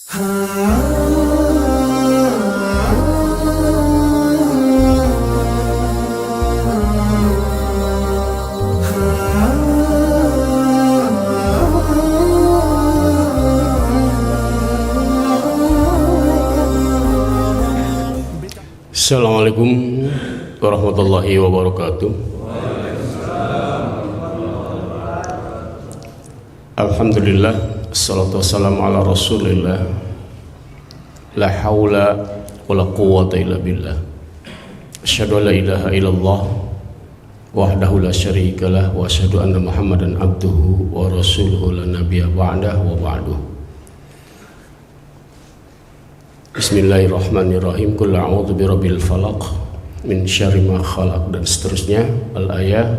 Assalamualaikum warahmatullahi wabarakatuh. Alhamdulillah, assalatu wassalamu ala rasulillah. La hawla wa la quwwata illa billah. Asyhadu an la ilaha illallah wahdahu la syarikalah wa asyhadu anna Muhammadan abduhu wa rasuluhu la nabiyya ba'dahu wa ba'du. Bismillahirrahmanirrahim. Qul a'udzu birabbil falaq min syarri ma khalaq, dan seterusnya al-ayah.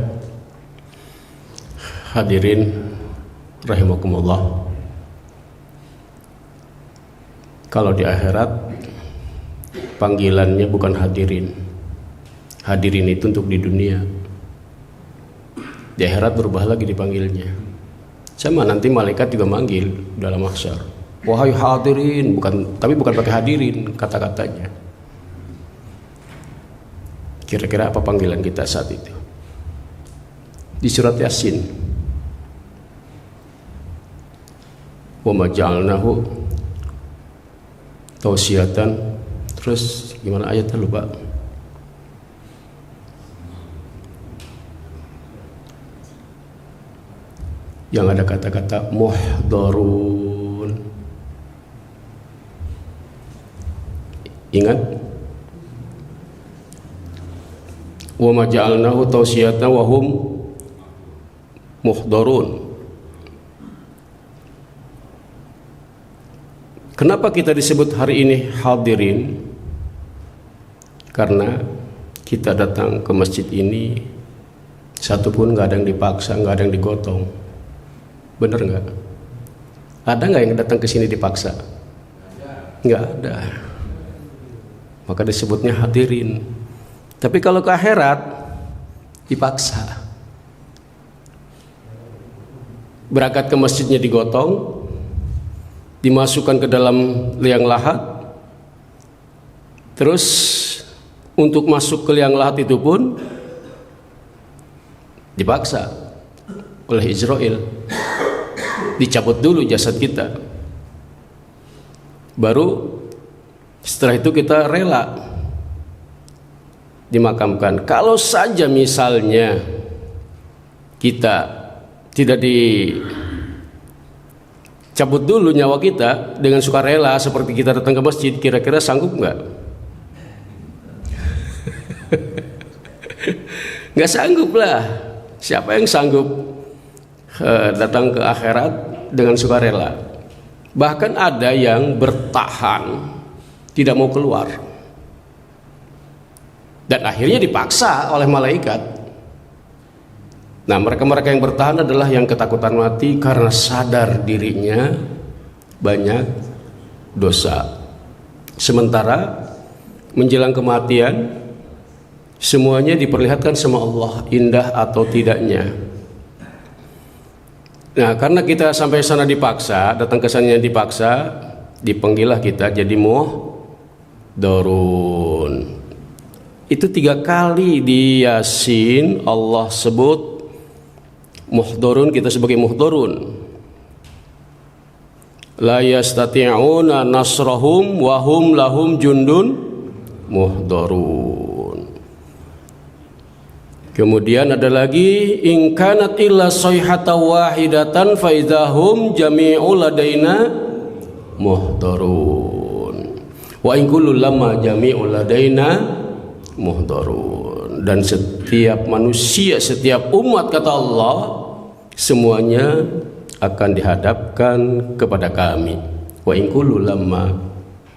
Hadirin rahimakumullah, kalau di akhirat panggilannya bukan hadirin. Hadirin itu untuk di dunia. Di akhirat berubah lagi dipanggilnya. Sama nanti malaikat juga manggil dalam mahsyar. Wahai hadirin, tapi bukan pakai hadirin kata-katanya. Kira-kira apa panggilan kita saat itu? Di surat Yasin, wa ma ja'alnahu tausiyatan. Terus gimana ayatnya, lupa. Yang ada kata-kata muhdharun. Ingat? Wa ma ja'alnahu tausiyatan wa hum muhdharun. Kenapa kita disebut hari ini hadirin? Karena kita datang ke masjid ini satupun nggak ada yang dipaksa, nggak ada yang digotong. Bener nggak? Ada nggak yang datang ke sini dipaksa? Nggak ada. Maka disebutnya hadirin. Tapi kalau ke akhirat dipaksa. Berangkat ke masjidnya digotong, dimasukkan ke dalam liang lahat. Terus untuk masuk ke liang lahat itu pun dipaksa oleh Israel. Dicabut dulu jasad kita, baru setelah itu kita rela dimakamkan. Kalau saja misalnya kita tidak dicabut dulu nyawa kita dengan sukarela seperti kita datang ke masjid, kira-kira sanggup nggak? Nggak sanggup lah. Siapa yang sanggup datang ke akhirat dengan sukarela? Bahkan ada yang bertahan, tidak mau keluar, dan akhirnya dipaksa oleh malaikat. Nah, mereka-mereka yang bertahan adalah yang ketakutan mati karena sadar dirinya banyak dosa. Sementara menjelang kematian semuanya diperlihatkan sama Allah, indah atau tidaknya. Nah, karena kita sampai sana dipaksa, datang ke sana dipaksa, dipanggillah kita jadi muhdharun. Itu 3 kali di Yasin Allah sebut muhdharun, kita sebagai muhdharun. La yastati'una nasrahum wa hum lahum jundun muhdharun. Kemudian ada lagi, in kanat illa sayhatan wahidatan fa idzahum jami'u ladaina muhdharun. Wa in kullu lamma jami'u ladaina muhdharun. Dan setiap manusia, setiap umat, kata Allah, semuanya akan dihadapkan kepada kami. Wa in kullu lamma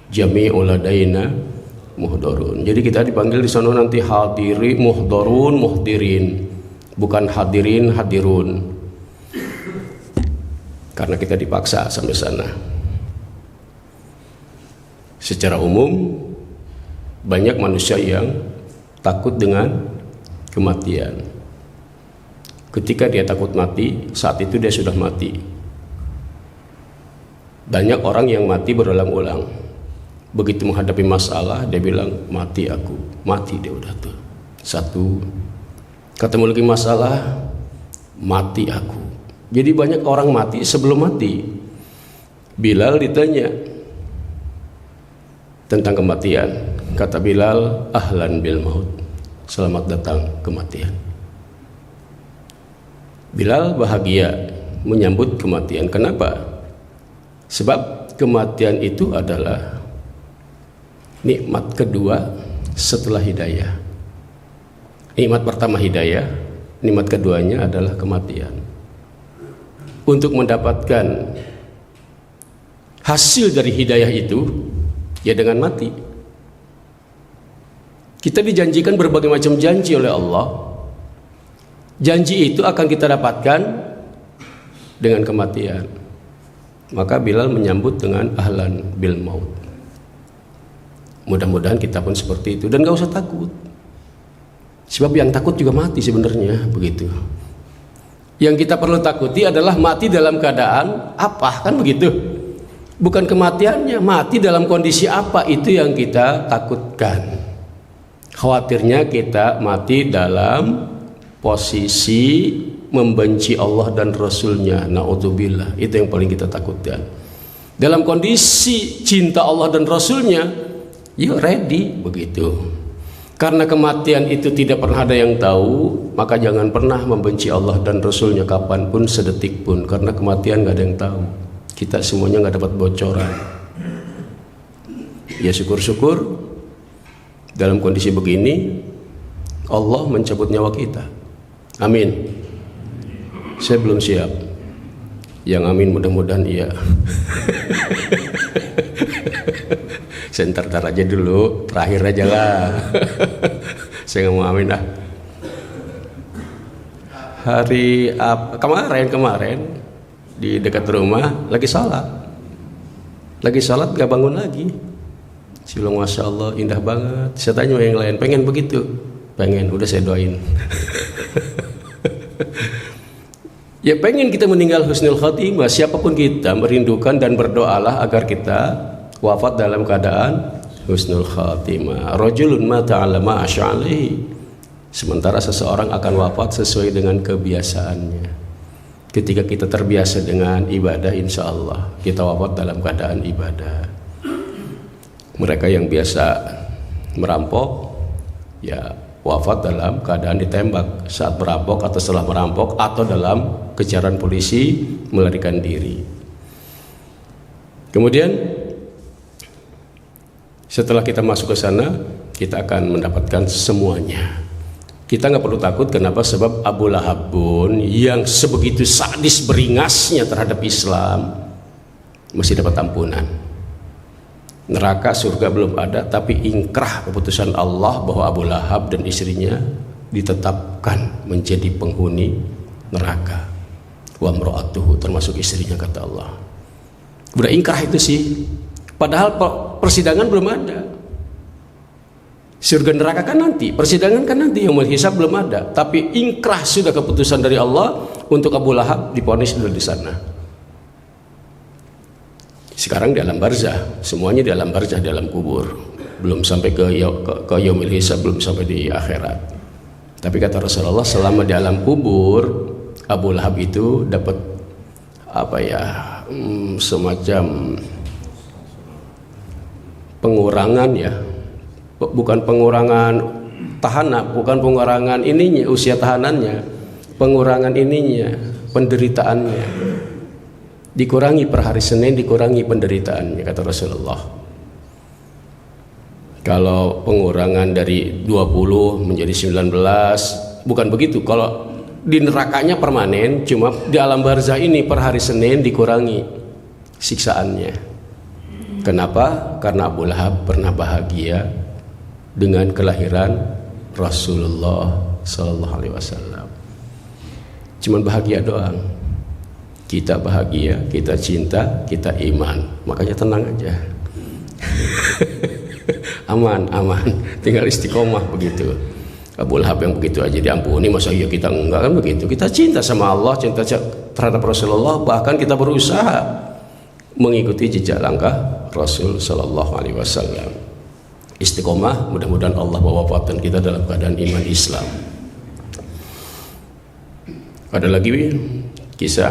jami'u ladaina muhdharun. Jadi kita dipanggil di sana nanti hadiri, muhdharun, muhdirin, bukan hadirin, hadirun. Karena kita dipaksa sampai sana. Secara umum banyak manusia yang takut dengan kematian. Ketika dia takut mati, saat itu dia sudah mati. Banyak orang yang mati berulang-ulang. Begitu menghadapi masalah, dia bilang, mati aku. Mati dia udah tuh. Satu. Ketemu lagi masalah, mati aku. Jadi banyak orang mati sebelum mati. Bilal ditanya tentang kematian. Kata Bilal, ahlan bil maut. Selamat datang kematian. Bilal bahagia menyambut kematian. Kenapa? Sebab kematian itu adalah nikmat kedua setelah hidayah. Nikmat pertama hidayah, nikmat keduanya adalah kematian. Untuk mendapatkan hasil dari hidayah itu, ya dengan mati. Kita dijanjikan berbagai macam janji oleh Allah. Janji itu akan kita dapatkan dengan kematian. Maka Bilal menyambut dengan ahlan bil maut. Mudah-mudahan kita pun seperti itu, dan gak usah takut. Sebab yang takut juga mati sebenarnya, begitu. Yang kita perlu takuti adalah mati dalam keadaan apa, kan begitu. Bukan kematiannya, mati dalam kondisi apa, itu yang kita takutkan. Khawatirnya kita mati dalam posisi membenci Allah dan Rasulnya, na'udzubillah. Itu yang paling kita takutkan. Dalam kondisi cinta Allah dan Rasulnya, yuk ready, begitu. Karena kematian itu tidak pernah ada yang tahu, maka jangan pernah membenci Allah dan Rasulnya kapanpun, sedetik pun. Karena kematian gak ada yang tahu. Kita semuanya gak dapat bocoran. Ya syukur-syukur dalam kondisi begini Allah mencabut nyawa kita. Amin. Saya belum siap. Yang amin mudah-mudahan iya. Saya ntar aja dulu, terakhir aja lah. Saya nggak mau amin dah. Hari kemarin di dekat rumah lagi salat gak bangun lagi. Saya bilang, masya Allah, indah banget. Saya tanya yang lain, pengen begitu? Pengen, udah saya doain. Ya pengen kita meninggal husnul khatimah. Siapapun kita merindukan dan berdoalah agar kita wafat dalam keadaan husnul khatimah. Rajulun mata ala ma asy'alihi. Sementara seseorang akan wafat sesuai dengan kebiasaannya. Ketika kita terbiasa dengan ibadah, insya Allah kita wafat dalam keadaan ibadah. Mereka yang biasa merampok, ya wafat dalam keadaan ditembak saat merampok atau setelah merampok, atau dalam kejaran polisi melarikan diri. Kemudian setelah kita masuk ke sana, kita akan mendapatkan semuanya. Kita nggak perlu takut. Kenapa? Sebab Abu Lahab pun yang sebegitu sadis beringasnya terhadap Islam masih dapat ampunan. Neraka surga belum ada, tapi ingkrah keputusan Allah bahwa Abu Lahab dan istrinya ditetapkan menjadi penghuni neraka. Wa mra'atuhu, termasuk istrinya, kata Allah. Udah ingkrah itu sih. Padahal persidangan belum ada. Surga neraka kan nanti, persidangan kan nanti, yaumul hisab belum ada. Tapi ingkrah sudah keputusan dari Allah untuk Abu Lahab divonis sudah di sana. Sekarang di alam barzah, semuanya di alam barzah, di alam kubur. Belum sampai ke yaumul hisab, belum sampai di akhirat. Tapi kata Rasulullah, selama di alam kubur, Abu Lahab itu dapat semacam pengurangan, ya, bukan pengurangan tahanan, bukan pengurangan ininya, usia tahanannya, pengurangan ininya, penderitaannya dikurangi per hari Senin, dikurangi penderitaannya, kata Rasulullah. Kalau pengurangan dari 20 menjadi 19, bukan begitu. Kalau di nerakanya permanen, cuma di alam barzah ini per hari Senin dikurangi siksaannya. Kenapa? Karena Abu Lahab pernah bahagia dengan kelahiran Rasulullah Sallallahu Alaihi Wasallam. Cuman bahagia doang. Kita bahagia, kita cinta, kita iman. Makanya tenang aja. Aman, tinggal istiqomah begitu. Abu Lahab yang begitu aja diampuni, masa iya kita enggak, kan begitu. Kita cinta sama Allah, cinta terhadap Rasulullah, bahkan kita berusaha mengikuti jejak langkah Rasul Sallallahu Alaihi Wasallam. Istiqomah, mudah-mudahan Allah mewafatkan kita dalam keadaan iman Islam. Ada lagi kisah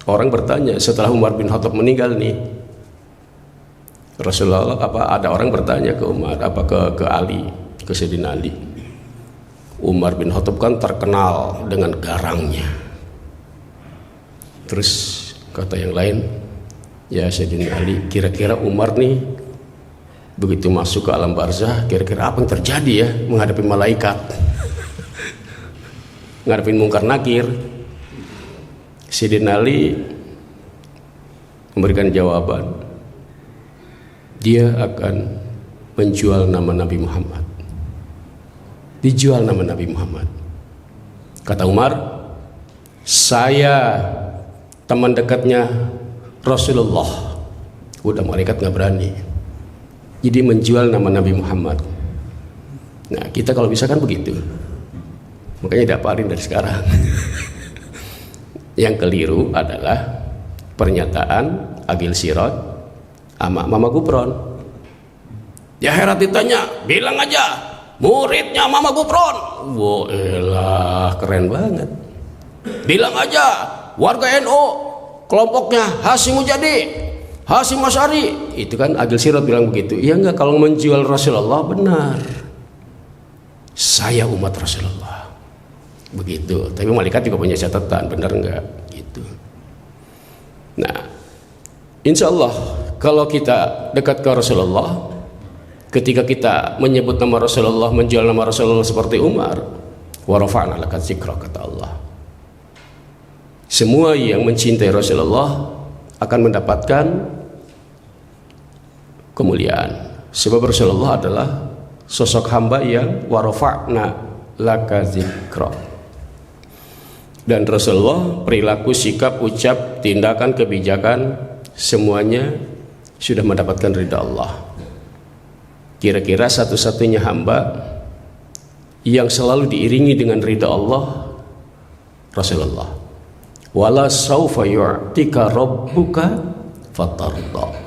orang bertanya setelah Umar bin Khattab meninggal nih, Rasulullah ada orang bertanya ke Umar ke Ali, ke Sayyidina Ali. Umar bin Khattab kan terkenal dengan garangnya. Terus kata yang lain, ya Sayyidina Ali, kira-kira Umar nih begitu masuk ke alam barzah, kira-kira apa yang terjadi ya menghadapi malaikat, menghadapi mungkar nakir? Sayyidina Ali memberikan jawaban, dia akan menjual nama Nabi Muhammad. Dijual nama Nabi Muhammad. Kata Umar, saya teman dekatnya Rasulullah. Udah malaikat nggak berani. Jadi menjual nama Nabi Muhammad. Nah kita kalau bisa kan begitu. Makanya dapalin dari sekarang. Yang keliru adalah pernyataan Agil Sirot sama Mama Gufron. Ya herat ditanya, bilang aja muridnya Mama Gufron. Wah elah, keren banget. Bilang aja warga NU kelompoknya Hasyim Mujadi, Hasyim Asy'ari. Itu kan Agil Sirot bilang begitu. Iya enggak, kalau menjual Rasulullah benar. Saya umat Rasulullah. Begitu. Tapi malaikat juga punya catatan, benar enggak? Gitu. Nah, insya Allah kalau kita dekat ke Rasulullah, ketika kita menyebut nama Rasulullah, menjual nama Rasulullah seperti Umar, wa rafa'na laka dzikra, kata Allah. Semua yang mencintai Rasulullah akan mendapatkan kemuliaan. Sebab Rasulullah adalah sosok hamba yang wa rafa'na laka dzikra. Dan Rasulullah, perilaku, sikap, ucap, tindakan, kebijakan, semuanya sudah mendapatkan ridha Allah. Kira-kira satu-satunya hamba yang selalu diiringi dengan ridha Allah, Rasulullah. Wala saufa yu'tika rabbuka fatarda.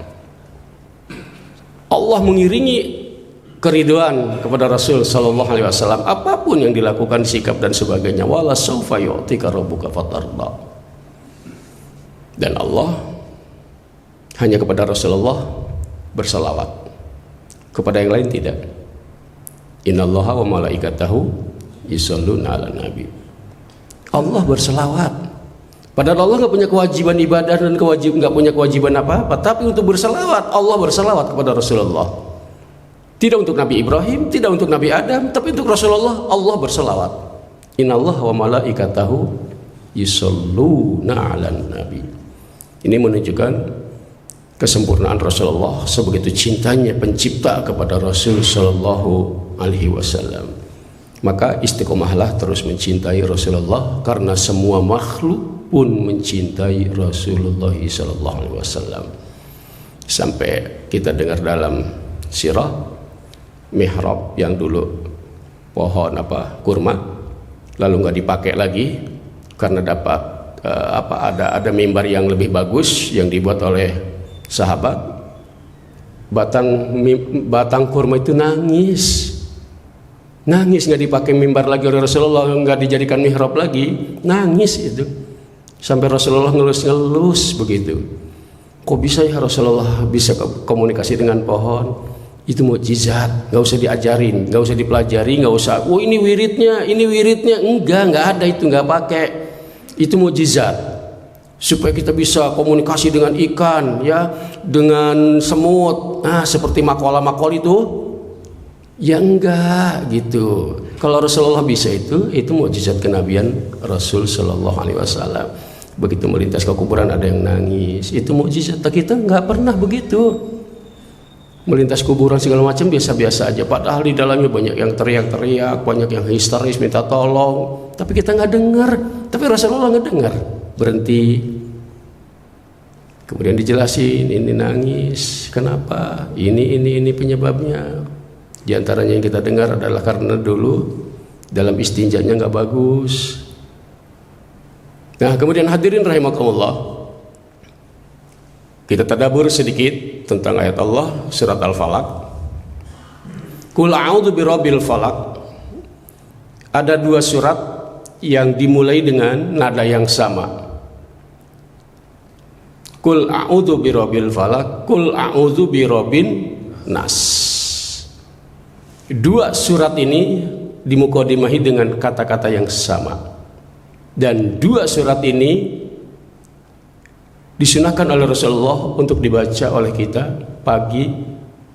Allah mengiringi keridhaan kepada Rasul Sallallahu Alaihi Wasallam apapun yang dilakukan, sikap dan sebagainya. Wala saufa yu'tika rabbuka fatarda. Dan Allah hanya kepada Rasulullah bersalawat, kepada yang lain tidak. Innallaha wa malaikatahu yusholluna 'alan nabi. Allah bersalawat. Padahal Allah nggak punya kewajiban ibadah dan nggak punya kewajiban apa-apa, tapi untuk bersalawat Allah bersalawat kepada Rasulullah. Tidak untuk Nabi Ibrahim, tidak untuk Nabi Adam, tapi untuk Rasulullah Allah bersalawat. Innallaha wa malaikatahu yusholluna 'alan nabi. Ini menunjukkan kesempurnaan Rasulullah, sebegitu cintanya pencipta kepada Rasul Sallallahu Alaihi Wasallam. Maka istiqomahlah terus mencintai Rasulullah, karena semua makhluk pun mencintai Rasulullah Sallallahu Alaihi Wasallam. Sampai kita dengar dalam sirah, mihrab yang dulu pohon kurma, lalu nggak dipakai lagi karena dapat ada mimbar yang lebih bagus yang dibuat oleh sahabat. Batang kurma itu nangis nggak dipakai mimbar lagi oleh Rasulullah, nggak dijadikan mihrab lagi, nangis itu sampai Rasulullah ngelus-ngelus begitu. Kok bisa ya Rasulullah bisa komunikasi dengan pohon? Itu mukjizat, nggak usah diajarin, nggak usah dipelajari, nggak usah. Oh ini wiridnya, nggak ada itu, nggak pakai. Itu mukjizat supaya kita bisa komunikasi dengan ikan, ya, dengan semut. Nah, seperti makola-makol itu, ya enggak gitu. Kalau Rasulullah bisa itu mukjizat kenabian Rasul Sallallahu Alaihi Wasallam. Begitu melintas ke kuburan ada yang nangis, itu mukjizat. Kita nggak pernah begitu. Melintas kuburan segala macam biasa-biasa aja, padahal di dalamnya banyak yang teriak-teriak, banyak yang histeris minta tolong, tapi kita nggak dengar. Tapi Rasulullah nggak dengar, berhenti, kemudian dijelasin, ini nangis kenapa, ini penyebabnya. Di antaranya yang kita dengar adalah karena dulu dalam istinjanya nggak bagus. Nah kemudian hadirin rahimakumullah, Kita tadabbur sedikit tentang ayat Allah surat Al-Falaq. Qul a'udzu birabbil falaq. Ada dua surat yang dimulai dengan nada yang sama. Qul a'udzu birabbil falaq, qul a'udzu birabbin nas. Dua surat ini dimukadimahi dengan kata-kata yang sama. Dan dua surat ini disunahkan oleh Rasulullah untuk dibaca oleh kita pagi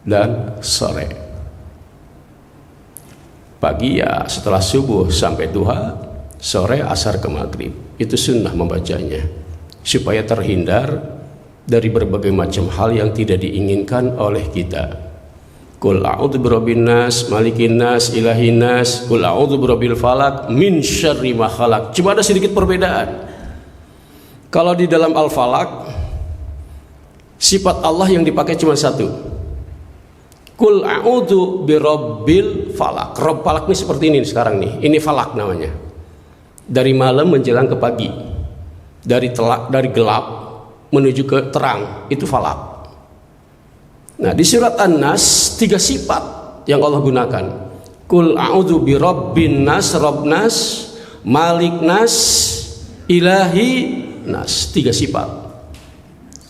dan sore. Pagi ya setelah subuh sampai duha, sore asar ke maghrib. Itu sunnah membacanya supaya terhindar dari berbagai macam hal yang tidak diinginkan oleh kita. Qul a'udzu birabbin nas, malikin nas, ilahin nas, qul a'udzu birabbil falaq, min syarri ma khalaq. Cuma ada sedikit perbedaan. Kalau di dalam Al-Falaq, sifat Allah yang dipakai cuma satu. Qul a'udzu birabbil falaq. Rabb falaq ini seperti ini sekarang nih. Ini falaq namanya. Dari malam menjelang ke pagi. Dari gelap menuju ke terang, itu falaq. Nah, di surat An-Nas 3 sifat yang Allah gunakan. Qul a'udzu birabbin nas, rabb nas, malik nas, ilahi nas. 3 sifat.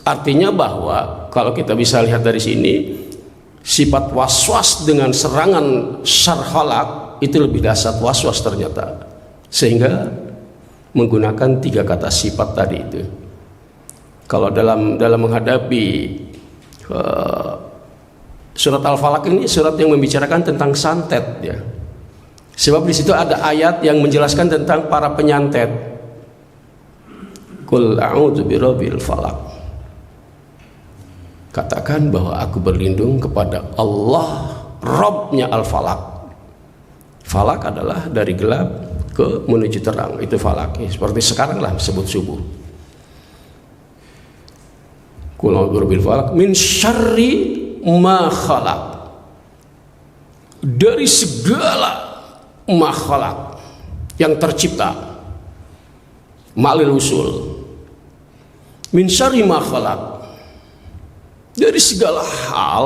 Artinya bahwa kalau kita bisa lihat dari sini, sifat waswas dengan serangan syarr khalaq itu lebih dahsyat waswas ternyata, sehingga menggunakan 3 kata sifat tadi itu. Kalau dalam menghadapi surat Al-Falaq ini surat yang membicarakan tentang santet ya. Sebab di situ ada ayat yang menjelaskan tentang para penyantet. Qul a'udzu birabbil falaq. Katakan bahwa aku berlindung kepada Allah, Rabbnya Al-Falaq. Falaq adalah dari gelap ke menuju terang, itu falaq. Seperti sekarang lah sebut subuh. Qul a'udzu birabbil falaq min syarri ma khalaq. Dari segala ma khalaq yang tercipta. Ma'lil usul. Min syarri ma khalaq. Dari segala hal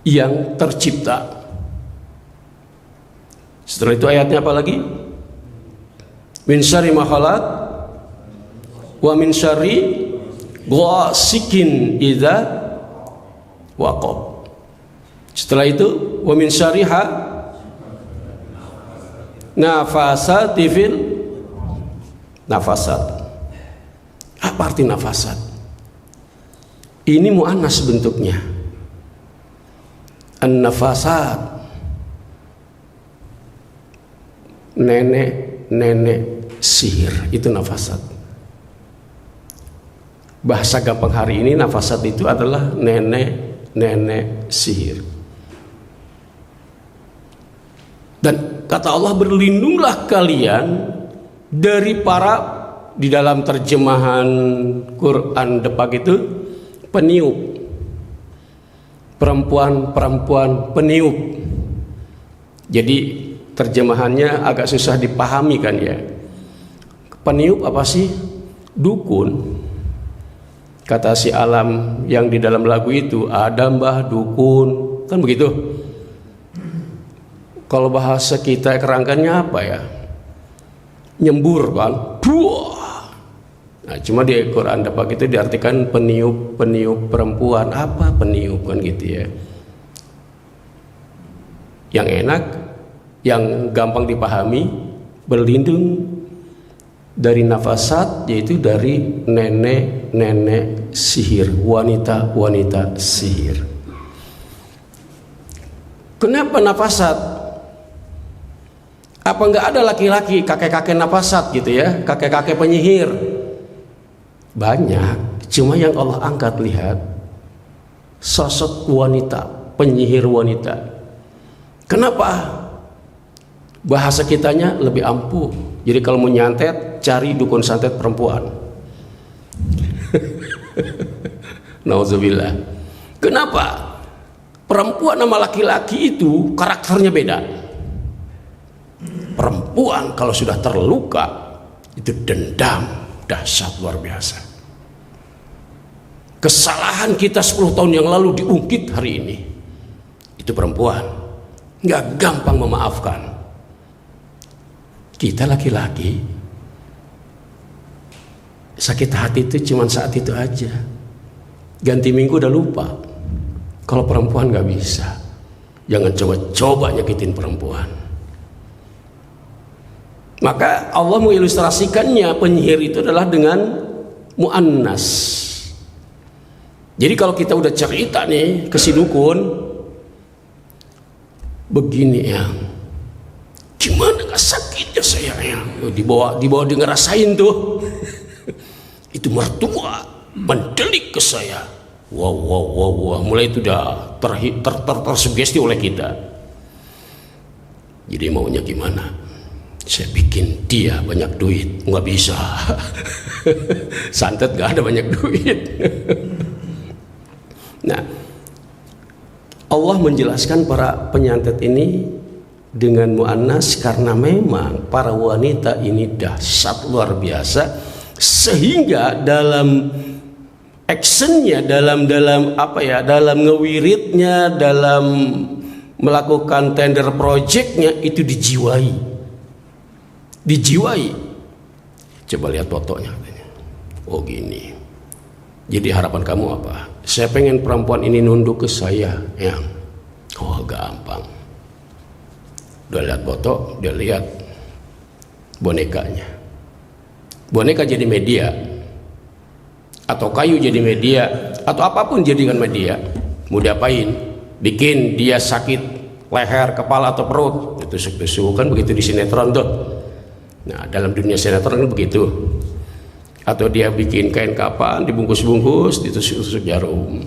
yang tercipta. Setelah itu ayatnya apa lagi? Min syarri ma khalaq wa min syarri ghasikin idza waqab. Setelah itu wa min syarriha nafasati fil nafasat. Apa arti nafasat? Ini muannas bentuknya. An-nafasat, nenek sihir, itu nafasat. Bahasa gampang hari ini nafasat itu adalah nenek sihir. Dan kata Allah, berlindunglah kalian dari para, di dalam terjemahan Quran Depak itu, peniup, perempuan peniup. Jadi terjemahannya agak susah dipahami kan ya. Peniup apa sih? Dukun. Kata si Alam yang di dalam lagu itu, ada mbah dukun, kan begitu. Kalau bahasa kita kerangkannya apa ya? Nyembur kan. Nah, cuma di Quran Depak itu diartikan peniup perempuan. Apa peniup kan gitu ya. Yang enak, yang gampang dipahami, berlindung dari nafasat, yaitu dari nenek sihir, wanita sihir. Kenapa nafasat? Apa enggak ada laki-laki kakek-kakek nafasat gitu ya, kakek-kakek penyihir? Banyak, cuma yang Allah angkat, lihat sosok wanita, penyihir wanita. Kenapa? Bahasa kitanya lebih ampuh. Jadi kalau mau nyantet, cari dukun santet perempuan. Nauzubillah. Kenapa? Perempuan sama laki-laki itu karakternya beda. Perempuan kalau sudah terluka itu dendam, dahsyat luar biasa. kesalahan kita 10 tahun yang lalu diungkit hari ini. Itu perempuan nggak gampang memaafkan. Kita laki-laki sakit hati itu cuma saat itu aja, ganti minggu udah lupa. Kalau perempuan nggak bisa. Jangan coba-coba nyakitin perempuan. Maka Allah mengilustrasikannya penyihir itu adalah dengan muannas. Jadi kalau kita udah cerita nih ke si dukun, begini ya, gimana gak sakitnya saya ya, dibawa dia ngerasain tuh. Itu mertua mendelik ke saya. Wow. Mulai itu udah tersugesti oleh kita. Jadi maunya gimana? Saya bikin dia banyak duit. Nggak bisa. Santet gak ada banyak duit. Nah, Allah menjelaskan para penyantet ini dengan muannas karena memang para wanita ini dahsyat luar biasa, sehingga dalam actionnya, dalam ngewiritnya, dalam melakukan tender projectnya itu dijiwai. Coba lihat fotonya. Oh gini. Jadi harapan kamu apa? Saya pengen perempuan ini nunduk ke saya, yang gampang. Udah lihat foto, dia lihat bonekanya. Boneka jadi media, atau kayu jadi media, atau apapun jadikan media. Mau diapain? Bikin dia sakit leher, kepala atau perut, ditusuk-tusuk, kan begitu di sinetron tuh. Nah, dalam dunia sinetron kan begitu. Atau dia bikin kain kapan dibungkus-bungkus, ditusuk-tusuk jarum.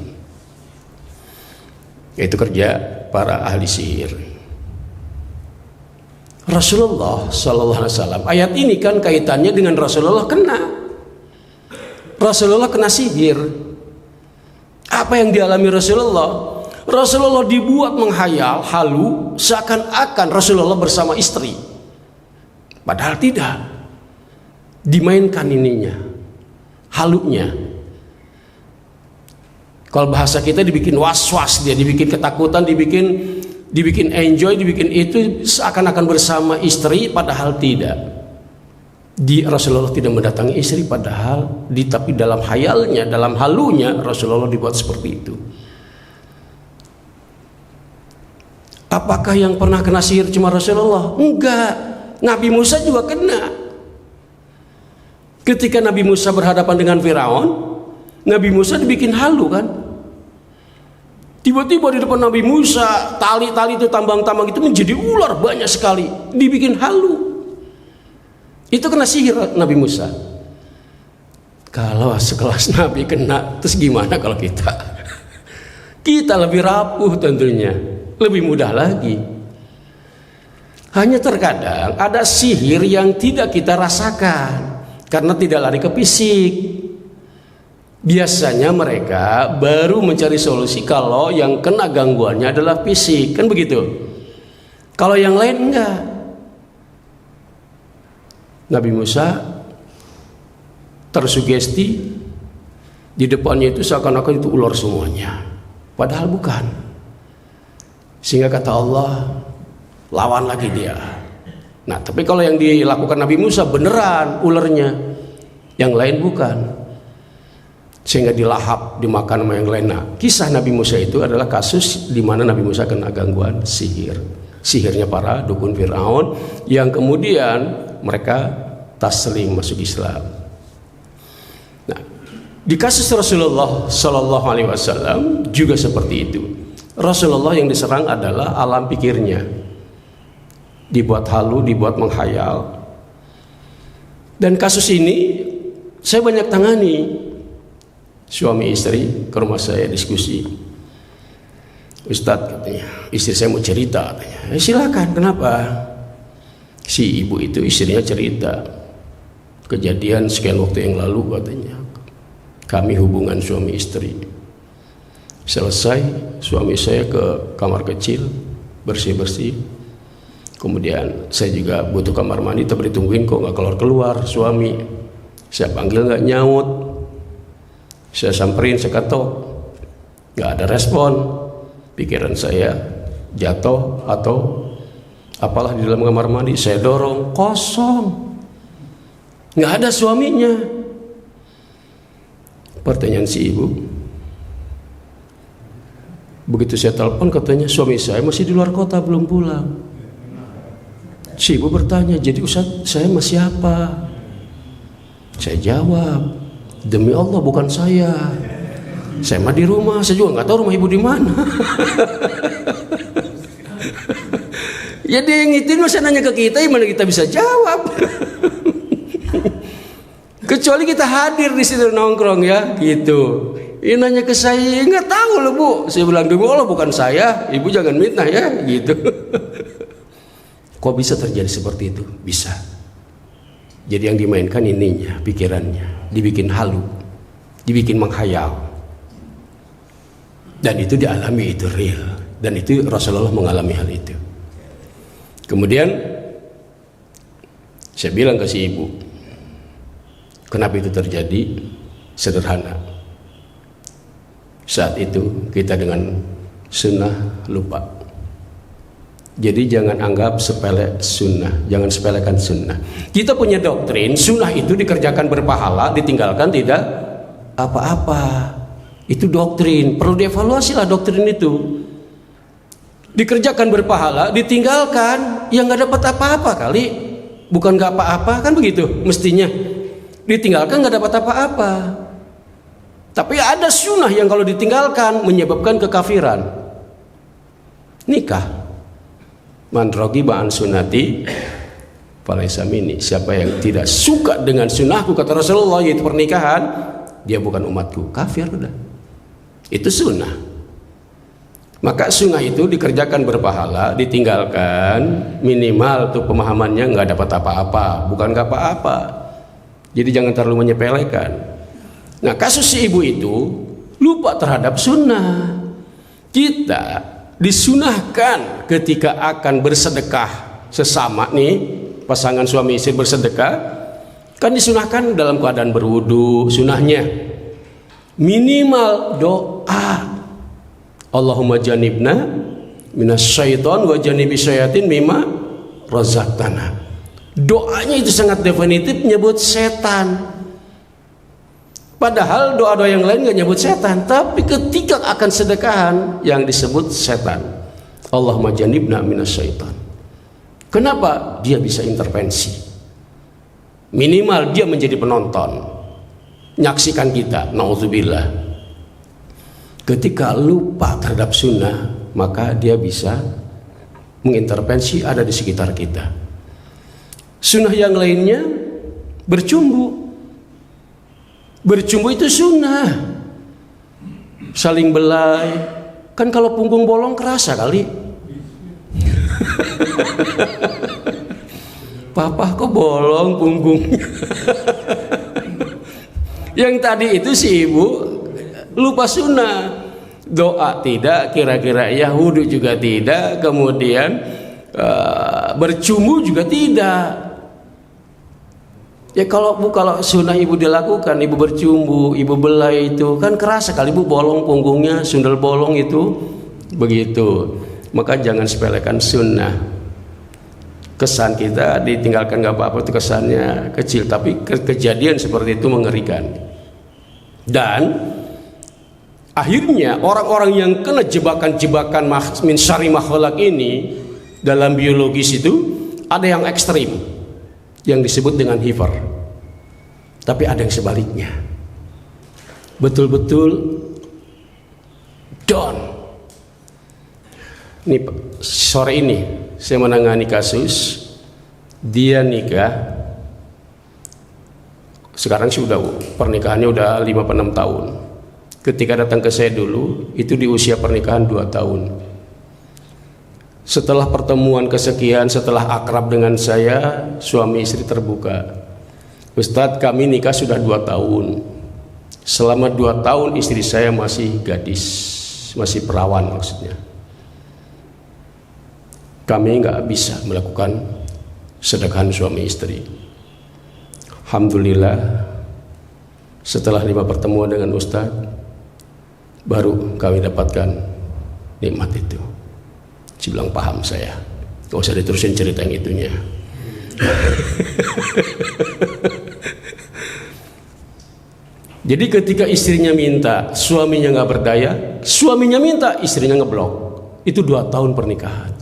Itu kerja para ahli sihir. Rasulullah Sallallahu Alaihi Wasallam, ayat ini kan kaitannya dengan Rasulullah kena sihir. Apa yang dialami Rasulullah? Rasulullah dibuat menghayal halu seakan-akan Rasulullah bersama istri, padahal tidak. Dimainkan ininya, halunya. Kalau bahasa kita dibikin was-was, dia dibikin ketakutan, dibikin enjoy, dibikin itu seakan-akan bersama istri, padahal tidak. Rasulullah tidak mendatangi istri, padahal tapi dalam hayalnya, dalam halunya Rasulullah dibuat seperti itu. Apakah yang pernah kena sihir cuma Rasulullah? Enggak, Nabi Musa juga kena. Ketika Nabi Musa berhadapan dengan Firaun, Nabi Musa dibikin halu kan. Tiba-tiba di depan Nabi Musa, tali-tali itu, tambang-tambang itu menjadi ular banyak sekali, dibikin halu. Itu kena sihir Nabi Musa. Kalau sekelas Nabi kena, terus gimana kalau kita? Kita lebih rapuh tentunya, lebih mudah lagi. Hanya terkadang ada sihir yang tidak kita rasakan karena tidak lari ke fisik. Biasanya mereka baru mencari solusi kalau yang kena gangguannya adalah fisik, kan begitu. Kalau yang lain enggak. Nabi Musa tersugesti, di depannya itu seakan-akan itu ular semuanya, padahal bukan. Sehingga kata Allah, lawan lagi dia. Nah, tapi kalau yang dilakukan Nabi Musa beneran ularnya, yang lain bukan. Sehingga dilahap, dimakan sama yang lain. Nah, kisah Nabi Musa itu adalah kasus di mana Nabi Musa kena gangguan sihir. Sihirnya para dukun Firaun yang kemudian mereka taslim masuk Islam. Nah, di kasus Rasulullah Sallallahu Alaihi Wasallam juga seperti itu. Rasulullah yang diserang adalah alam pikirnya, dibuat halu, dibuat menghayal. Dan kasus ini saya banyak tangani. Suami istri ke rumah saya diskusi. Ustadz katanya, istri saya mau cerita katanya. Silakan, kenapa? Si ibu itu istrinya cerita kejadian sekian waktu yang lalu katanya. Kami hubungan suami istri. Selesai, suami saya ke kamar kecil bersih-bersih. Kemudian saya juga butuh kamar mandi, tapi ditungguin kok nggak keluar-keluar suami. Saya panggil nggak nyaut. Saya samperin, saya ketok, nggak ada respon. Pikiran saya jatuh atau apalah di dalam kamar mandi. Saya dorong, kosong, nggak ada suaminya. Pertanyaan si ibu, begitu saya telepon katanya suami saya masih di luar kota, belum pulang. Si ibu bertanya, jadi Ustaz, saya masih apa? Saya jawab, demi Allah bukan saya mah di rumah. Saya juga nggak tahu rumah ibu di mana. Ya dia yang itu masa nanya ke kita, gimana kita bisa jawab? Kecuali kita hadir di situ nongkrong ya, gitu. Ini nanya ke saya, nggak tahu loh bu. Saya bilang, demi Allah bukan saya, ibu jangan mitnah ya, gitu. Kok bisa terjadi seperti itu? Bisa. Jadi yang dimainkan ininya, pikirannya, dibikin halu, dibikin menghayal. Dan itu dialami, itu real. Dan itu Rasulullah mengalami hal itu. Kemudian saya bilang ke si ibu, kenapa itu terjadi? Sederhana. Saat itu kita dengan sunnah lupa. Jadi jangan anggap sepele sunnah, jangan sepelekan sunnah. Kita punya doktrin, sunnah itu dikerjakan berpahala, ditinggalkan tidak apa-apa. Itu doktrin, perlu dievaluasi lah doktrin itu. Dikerjakan berpahala, ditinggalkan, ya nggak dapat apa-apa kali. Bukan nggak apa-apa kan begitu, mestinya. Ditinggalkan nggak dapat apa-apa. Tapi ada sunnah yang kalau ditinggalkan menyebabkan kekafiran. Nikah. Man raghiba an sunnati falaysa minni. Siapa yang tidak suka dengan sunnahku, kata Rasulullah, yaitu pernikahan, dia bukan umatku. Kafir udah. Itu sunnah. Maka sunnah itu dikerjakan berpahala, ditinggalkan minimal tuh pemahamannya nggak dapat apa-apa, bukan nggak apa-apa. Jadi jangan terlalu menyepelekan. Nah kasus si ibu itu lupa terhadap sunnah. Kita disunahkan ketika akan bersedekah sesama nih, pasangan suami istri bersedekah, kan disunahkan dalam keadaan berwudu. Sunnahnya minimal doa, Allahumma janibna minasyaiton wa janibi syayatin mimma razaqtana. Doanya itu sangat definitif menyebut setan. Padahal doa-doa yang lain gak nyebut setan, tapi ketika akan sedekahan yang disebut setan. Allahumma janibna minasyaiton. Kenapa? Dia bisa intervensi. Minimal dia menjadi penonton, nyaksikan kita. Nauzubillah. Ketika lupa terhadap sunnah, maka dia bisa mengintervensi, ada di sekitar kita. Sunnah yang lainnya bercumbu. Bercumbu itu sunnah. Saling belai. Kan kalau punggung bolong kerasa kali. Papa kok bolong punggungnya. Yang tadi itu si ibu lupa sunnah. Doa tidak, kira-kira ya, wudu juga tidak, kemudian bercumbu juga tidak. Ya kalau sunnah ibu dilakukan, ibu bercumbu, ibu belai, itu kan kerasa kali ibu bolong punggungnya, sundel bolong itu begitu. Maka jangan sepelekan sunnah. Kesan kita ditinggalkan gak apa-apa itu kesannya kecil, tapi kejadian seperti itu mengerikan. Dan akhirnya orang-orang yang kena jebakan-jebakan min syarri makhluk ini dalam biologis itu ada yang ekstrim, yang disebut dengan hiper. Tapi ada yang sebaliknya, betul-betul down. Ini sore ini saya menangani kasus, dia nikah, sekarang sudah pernikahannya udah 5-6 tahun. Ketika datang ke saya dulu itu di usia pernikahan 2 tahun. Setelah pertemuan kesekian, setelah akrab dengan saya, suami istri terbuka. Ustadz, kami nikah sudah 2 tahun. Selama 2 tahun istri saya masih gadis, masih perawan maksudnya. Kami nggak bisa melakukan sedekahan suami istri. Alhamdulillah, Setelah 5 pertemuan dengan Ustadz, baru kami dapatkan nikmat itu. Saya bilang, paham saya, gak usah diterusin cerita yang itunya. Jadi ketika istrinya minta, suaminya nggak berdaya, suaminya minta, istrinya ngeblok. Itu 2 tahun pernikahan.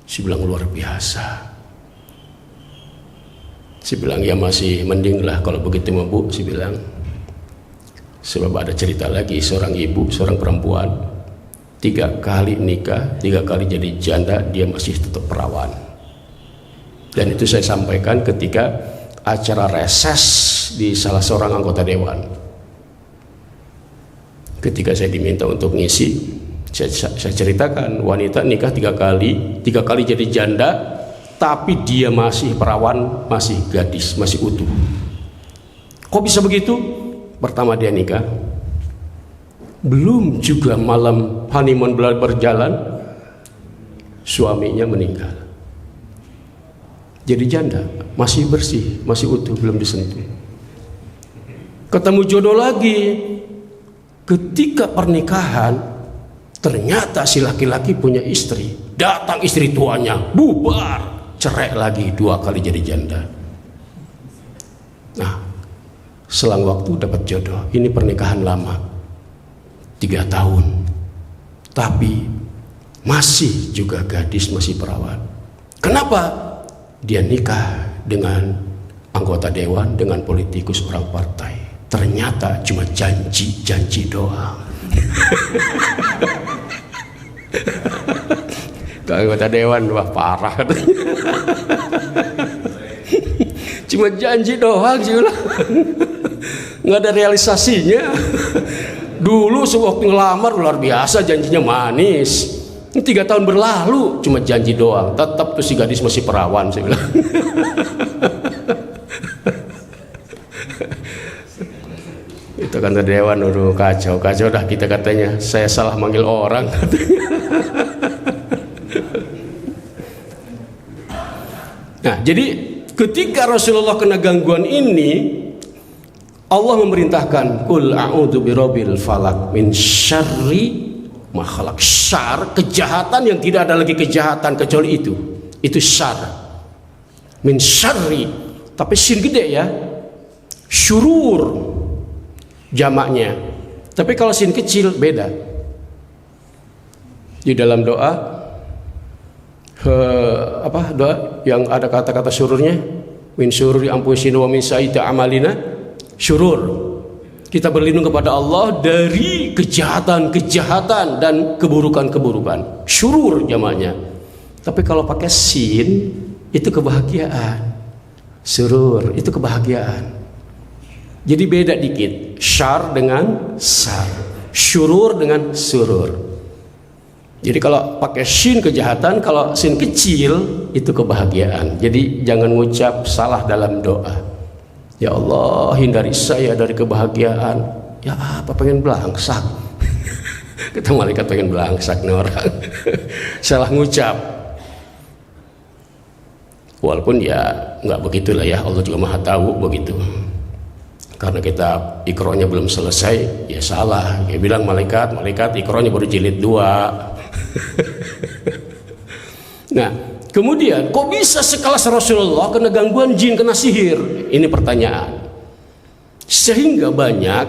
Saya bilang, luar biasa. Saya bilang, ya masih mending lah kalau begitu mah Bu. Saya bilang, sebab ada cerita lagi, seorang ibu, seorang perempuan 3 kali nikah, 3 kali jadi janda, dia masih tetap perawan. Dan itu saya sampaikan ketika acara reses di salah seorang anggota dewan. Ketika saya diminta untuk ngisi, saya ceritakan, wanita nikah 3 kali jadi janda, tapi dia masih perawan, masih gadis, masih utuh. Kok bisa begitu? Pertama dia nikah, belum juga malam honeymoon berjalan, suaminya meninggal. Jadi janda, masih bersih, masih utuh, belum disentuh. Ketemu jodoh lagi. Ketika pernikahan, ternyata si laki-laki punya istri. Datang istri tuanya, bubar, cerai lagi, 2 kali jadi janda. Nah, selang waktu dapat jodoh. Ini pernikahan lama, 3 tahun, tapi masih juga gadis, masih perawan. Kenapa? Dia nikah dengan anggota dewan, dengan politikus orang partai. Ternyata cuma janji doang. Anggota dewan, wah parah. Cuma janji doang sih, nggak ada realisasinya. Dulu sewaktu ngelamar luar biasa, janjinya manis. 3 tahun berlalu cuma janji doang, tetap tuh si gadis masih perawan, saya bilang. Itu kan dewan, udah kacau dah kita katanya. Saya salah manggil orang. Nah, jadi ketika Rasulullah kena gangguan ini, Allah memerintahkan, Qul a'udzu birabbil falaq min syarri makhluk. Syar, kejahatan yang tidak ada lagi kejahatan kecuali itu syar. Min syarri, tapi sin gede ya, syurur jamaknya, tapi kalau sin kecil beda. Di dalam doa doa yang ada kata-kata syururnya, min syururi anfusina wa min sayyiati amalina. Syurur, kita berlindung kepada Allah dari kejahatan-kejahatan dan keburukan-keburukan. Syurur jamaknya. Tapi kalau pakai sin, itu kebahagiaan. Surur, itu kebahagiaan. Jadi beda dikit. Syar dengan sar. Syurur dengan surur. Jadi kalau pakai sin kejahatan, kalau sin kecil itu kebahagiaan. Jadi jangan ngucap salah dalam doa. Ya Allah, hindari saya dari kebahagiaan. Ya apa, pengen belangsak. Kita malaikat pengen belangsak nih orang. Salah ngucap. Walaupun ya nggak begitulah ya, Allah juga maha tahu begitu. Karena kita ikronya belum selesai, ya salah. Dia bilang malaikat ikronya baru jilid 2. Nah, kemudian kok bisa sekelas Rasulullah kena gangguan jin, kena sihir? Ini pertanyaan. Sehingga banyak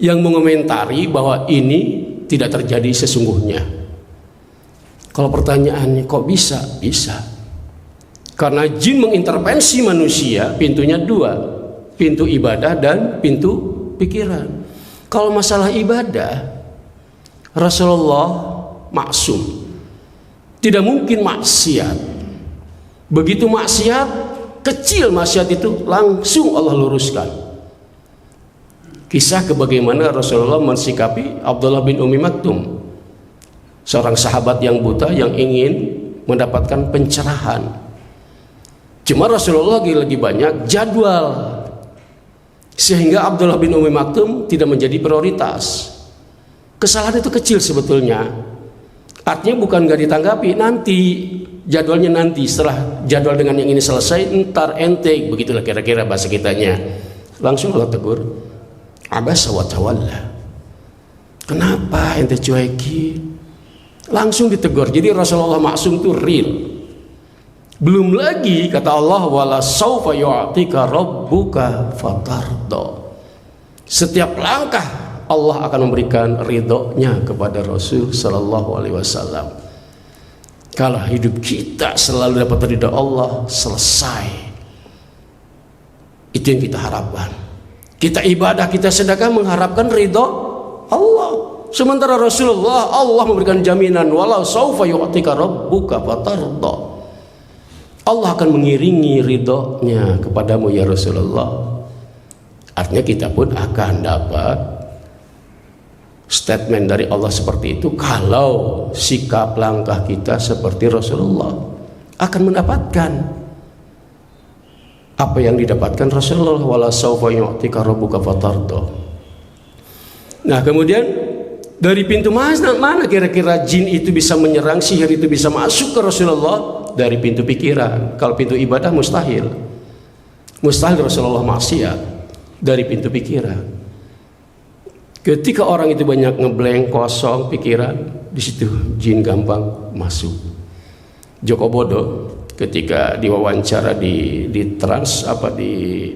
yang mengomentari bahwa ini tidak terjadi sesungguhnya. Kalau pertanyaannya kok bisa? Bisa. Karena jin mengintervensi manusia, pintunya 2, pintu ibadah dan pintu pikiran. Kalau masalah ibadah, Rasulullah maksum, tidak mungkin maksiat. Begitu maksiat, kecil maksiat itu langsung Allah luruskan. Kisah bagaimana Rasulullah mensikapi Abdullah bin Ummi Maktum, seorang sahabat yang buta yang ingin mendapatkan pencerahan. Cuma Rasulullah lagi banyak jadwal, sehingga Abdullah bin Ummi Maktum tidak menjadi prioritas. Kesalahan itu kecil sebetulnya. Artinya bukan nggak ditanggapi, nanti jadwalnya, nanti setelah jadwal dengan yang ini selesai, ntar ente, begitulah kira-kira bahasa kitanya. Langsung Allah tegur, Abasa wa tawalla. Kenapa ente cueki? Langsung ditegur. Jadi Rasulullah maksum itu real. Belum lagi kata Allah, wala saufa yu'tika rabbuka fatarda. Setiap langkah Allah akan memberikan ridhonya kepada Rasul sallallahu alaihi wasallam. Kalau hidup kita selalu dapat ridha Allah, selesai. Itu yang kita harapkan. Kita ibadah, kita sedekah mengharapkan ridho Allah. Sementara Rasulullah, Allah memberikan jaminan, wala saufa yu'tika rabbuka fatarda. Allah akan mengiringi ridhonya kepadamu ya Rasulullah. Artinya kita pun akan dapat statement dari Allah seperti itu kalau sikap langkah kita seperti Rasulullah, akan mendapatkan apa yang didapatkan Rasulullah, wala saufa yu'tika rabbuka fatarda. Nah, kemudian dari pintu mana kira-kira jin itu bisa menyerang, sihir itu bisa masuk ke Rasulullah? Dari pintu pikiran. Kalau pintu ibadah mustahil. Mustahil Rasulullah maksiat. Dari pintu pikiran. Ketika orang itu banyak ngeblank, kosong pikiran, di situ jin gampang masuk. Joko Bodo ketika diwawancara di Trans apa di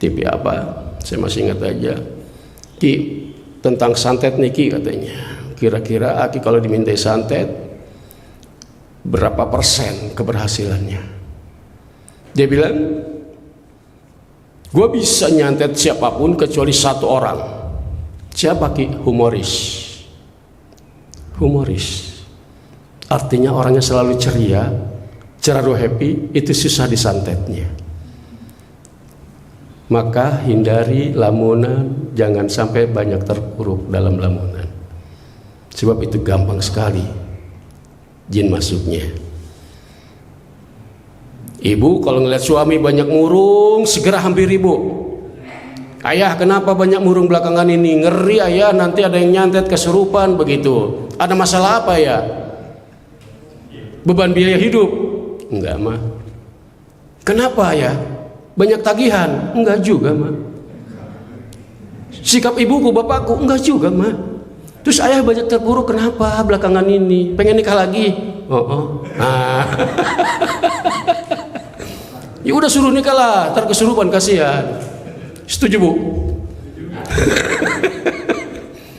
TV apa, saya masih ingat aja. Ki, tentang santet niki katanya. Kira-kira Aki kalau dimintai santet berapa persen keberhasilannya? Dia bilang, gue bisa nyantet siapapun kecuali satu orang. Siapa Ki? Humoris. Humoris. Artinya orangnya selalu ceria, selalu happy, itu susah disantetnya. Maka hindari lamunan, jangan sampai banyak terpuruk dalam lamunan. Sebab itu gampang sekali jin masuknya. Ibu kalau ngeliat suami banyak murung, segera hampiri ibu. Ayah, kenapa banyak murung belakangan ini? Ngeri ayah, nanti ada yang nyantet kesurupan begitu. Ada masalah apa ya? Beban biaya hidup? Enggak mah. Kenapa ya? Banyak tagihan? Enggak juga mah. Sikap ibuku, bapakku? Enggak juga mah. Terus ayah banyak terpuruk, kenapa belakangan ini? Pengen nikah lagi? Oh. Nah. Ya udah suruh nikah lah, ntar kesurupan kasihan. Setuju bu?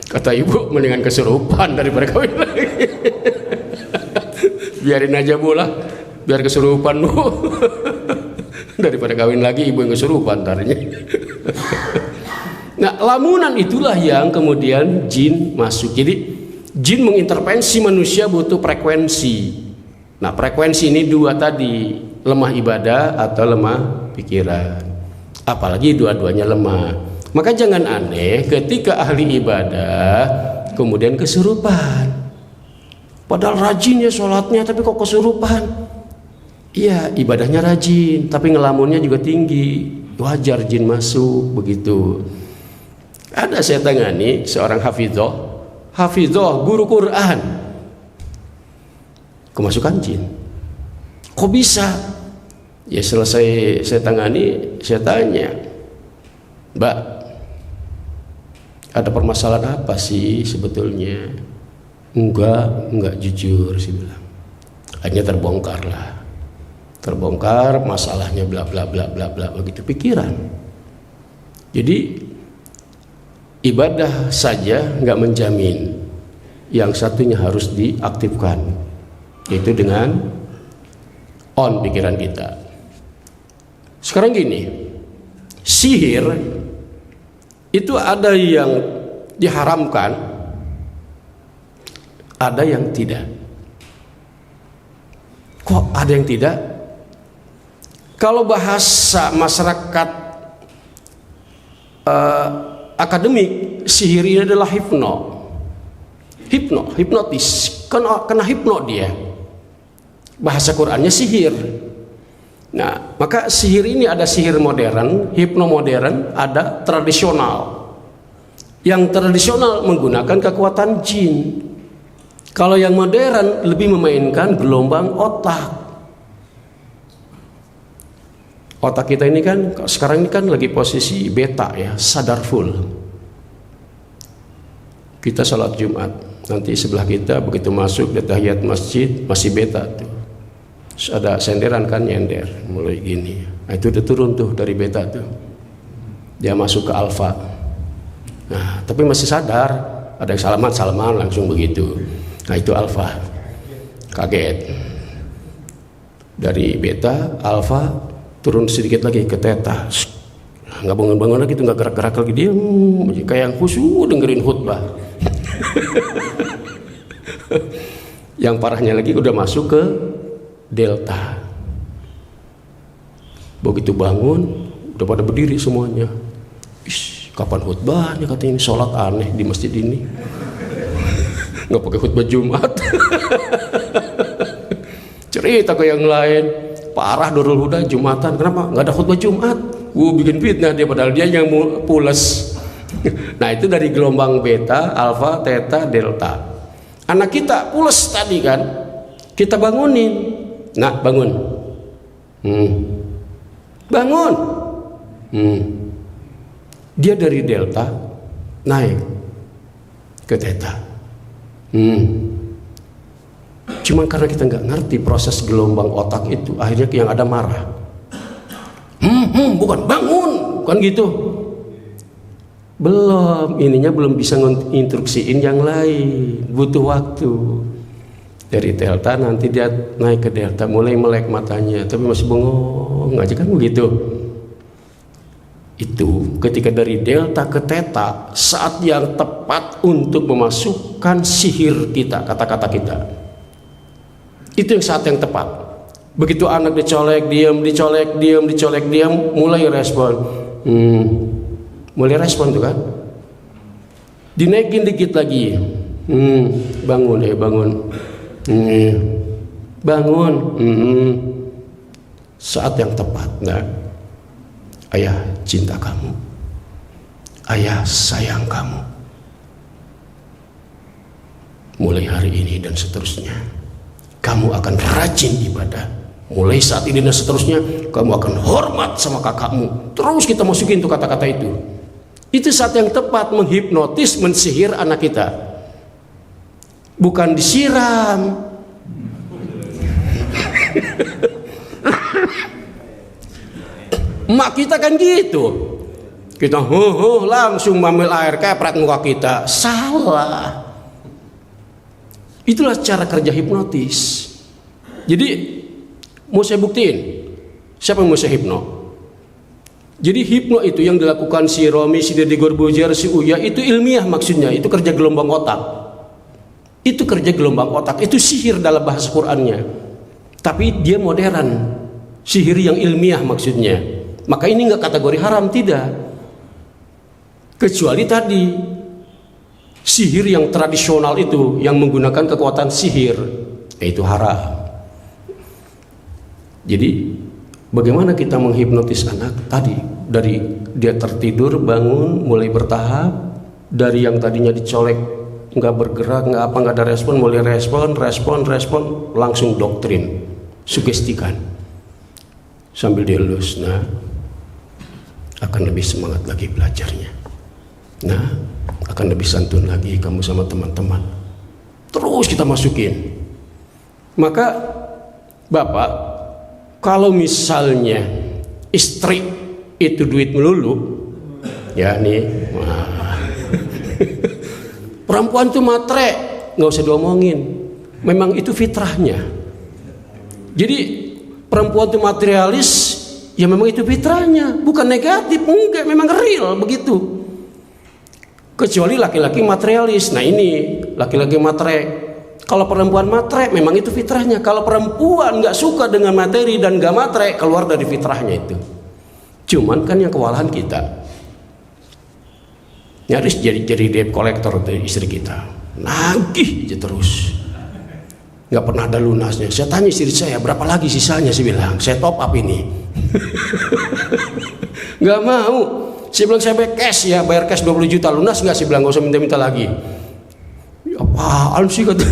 Kata ibu, mendingan kesurupan daripada kawin lagi. Biarin aja bu lah, biar kesurupan bu. Daripada kawin lagi ibu yang kesurupan ntarnya. Nah, lamunan itulah yang kemudian jin masuk. Jadi jin mengintervensi manusia butuh frekuensi. Nah, frekuensi ini dua tadi, lemah ibadah atau lemah pikiran. Apalagi dua-duanya lemah. Maka jangan aneh ketika ahli ibadah kemudian kesurupan. Padahal rajin ya sholatnya, tapi kok kesurupan? Iya, ibadahnya rajin, tapi ngelamunnya juga tinggi. Wajar jin masuk begitu. Ada saya tangani seorang hafidhoh guru Quran, kemasukan jin. Kok bisa? Ya selesai saya tangani, saya tanya, Mbak, ada permasalahan apa sih sebetulnya? Enggak jujur sih bilang. Hanya terbongkar masalahnya bla bla bla bla bla begitu pikiran. Jadi ibadah saja nggak menjamin, yang satunya harus diaktifkan, yaitu dengan on pikiran kita. Sekarang gini, sihir itu ada yang diharamkan, ada yang tidak. Kok ada yang tidak? Kalau bahasa masyarakat akademik, sihir ini adalah hipnotis, kena hipno dia. Bahasa Qurannya sihir. Nah, maka sihir ini ada sihir modern, hipno modern, ada tradisional. Yang tradisional menggunakan kekuatan jin. Kalau yang modern lebih memainkan gelombang otak. Otak kita ini kan sekarang ini kan lagi posisi beta ya, sadar full. Kita sholat Jumat, nanti sebelah kita begitu masuk di tahiyat masjid masih beta tuh. Terus ada senderan kan nyender mulai gini. Nah, itu udah turun tuh dari beta tuh. Dia masuk ke alfa. Nah, tapi masih sadar, ada yang salaman langsung begitu. Nah, itu alfa. Kaget. Dari beta, alfa turun sedikit lagi ke teta. Nggak bangun-bangun lagi tuh, nggak gerak-gerak lagi, diam kayak yang khusyuk dengerin khutbah. Yang parahnya lagi udah masuk ke delta. Begitu bangun udah pada berdiri semuanya. Kapan khutbahnya katanya, ini sholat aneh di masjid ini. Nggak pakai khutbah Jumat. Cerita ke yang lain, parah Nurul Huda Jumatan, kenapa nggak ada khutbah Jumat? Bikin fitnah dia, padahal dia yang pules. Nah, itu dari gelombang beta, alfa, theta, delta. Anak kita pules tadi kan, kita bangunin. Nah, bangun. Bangun. Dia dari delta naik ke theta. Cuma karena kita nggak ngerti proses gelombang otak itu, akhirnya yang ada marah. Bukan bangun, bukan gitu. Ininya belum bisa nginstruksiin yang lain, butuh waktu. Dari delta nanti dia naik ke delta, mulai melek matanya, tapi masih bengong aja kan begitu. Itu ketika dari delta ke theta, saat yang tepat untuk memasukkan sihir kita, kata-kata kita. Itu yang saat yang tepat. Begitu anak dicolek diam, mulai respon. Mulai respon tuh kan. Dinaikin dikit lagi. Bangun. Bangun. Saat yang tepat. Nah, ayah cinta kamu. Ayah sayang kamu. Mulai hari ini dan seterusnya, kamu akan rajin ibadah. Mulai saat ini dan seterusnya, kamu akan hormat sama kakakmu. Terus kita masukin tuh kata-kata itu. Itu saat yang tepat menghipnotis, mensihir anak kita. Bukan disiram. Emak kita kan gitu. Kita langsung ambil air kepret muka kita. Salah. Itulah cara kerja hipnotis. Jadi mau saya buktiin, siapa yang mau saya hipno? Jadi hipno itu yang dilakukan si Romi, si Deddy Corbuzier, si Uya, itu ilmiah maksudnya. Itu kerja gelombang otak. Itu kerja gelombang otak. Itu sihir dalam bahasa Qur'annya. Tapi dia modern. Sihir yang ilmiah maksudnya. Maka ini nggak kategori haram, tidak. Kecuali tadi sihir yang tradisional itu, yang menggunakan kekuatan sihir, itu haram. Jadi bagaimana kita menghipnotis anak tadi? Dari dia tertidur, bangun, mulai bertahap. Dari yang tadinya dicolek, nggak bergerak, nggak ada respon, mulai respon, langsung doktrin, sugestikan, sambil dielus. Nah, akan lebih semangat lagi belajarnya. Nah, akan lebih santun lagi kamu sama teman-teman. Terus kita masukin. Maka Bapak, kalau misalnya istri itu duit melulu, ya nih, perempuan tuh matre, nggak usah diomongin. Memang itu fitrahnya. Jadi perempuan tuh materialis, ya memang itu fitrahnya, bukan negatif, enggak, memang real begitu. Kecuali laki-laki materialis. Nah ini laki-laki matre. Kalau perempuan matre, memang itu fitrahnya. Kalau perempuan nggak suka dengan materi dan nggak matre, keluar dari fitrahnya itu. Cuman kan yang kewalahan kita, nyaris jadi debt collector dari istri kita, nagih aja terus, nggak pernah ada lunasnya. Saya tanya istri saya, berapa lagi sisanya? Saya bilang, saya top up ini. Nggak mau. Saya bilang, saya cash ya, bayar cash 20 juta, lunas nggak? Saya bilang, nggak usah minta-minta lagi. Apaan sih kata.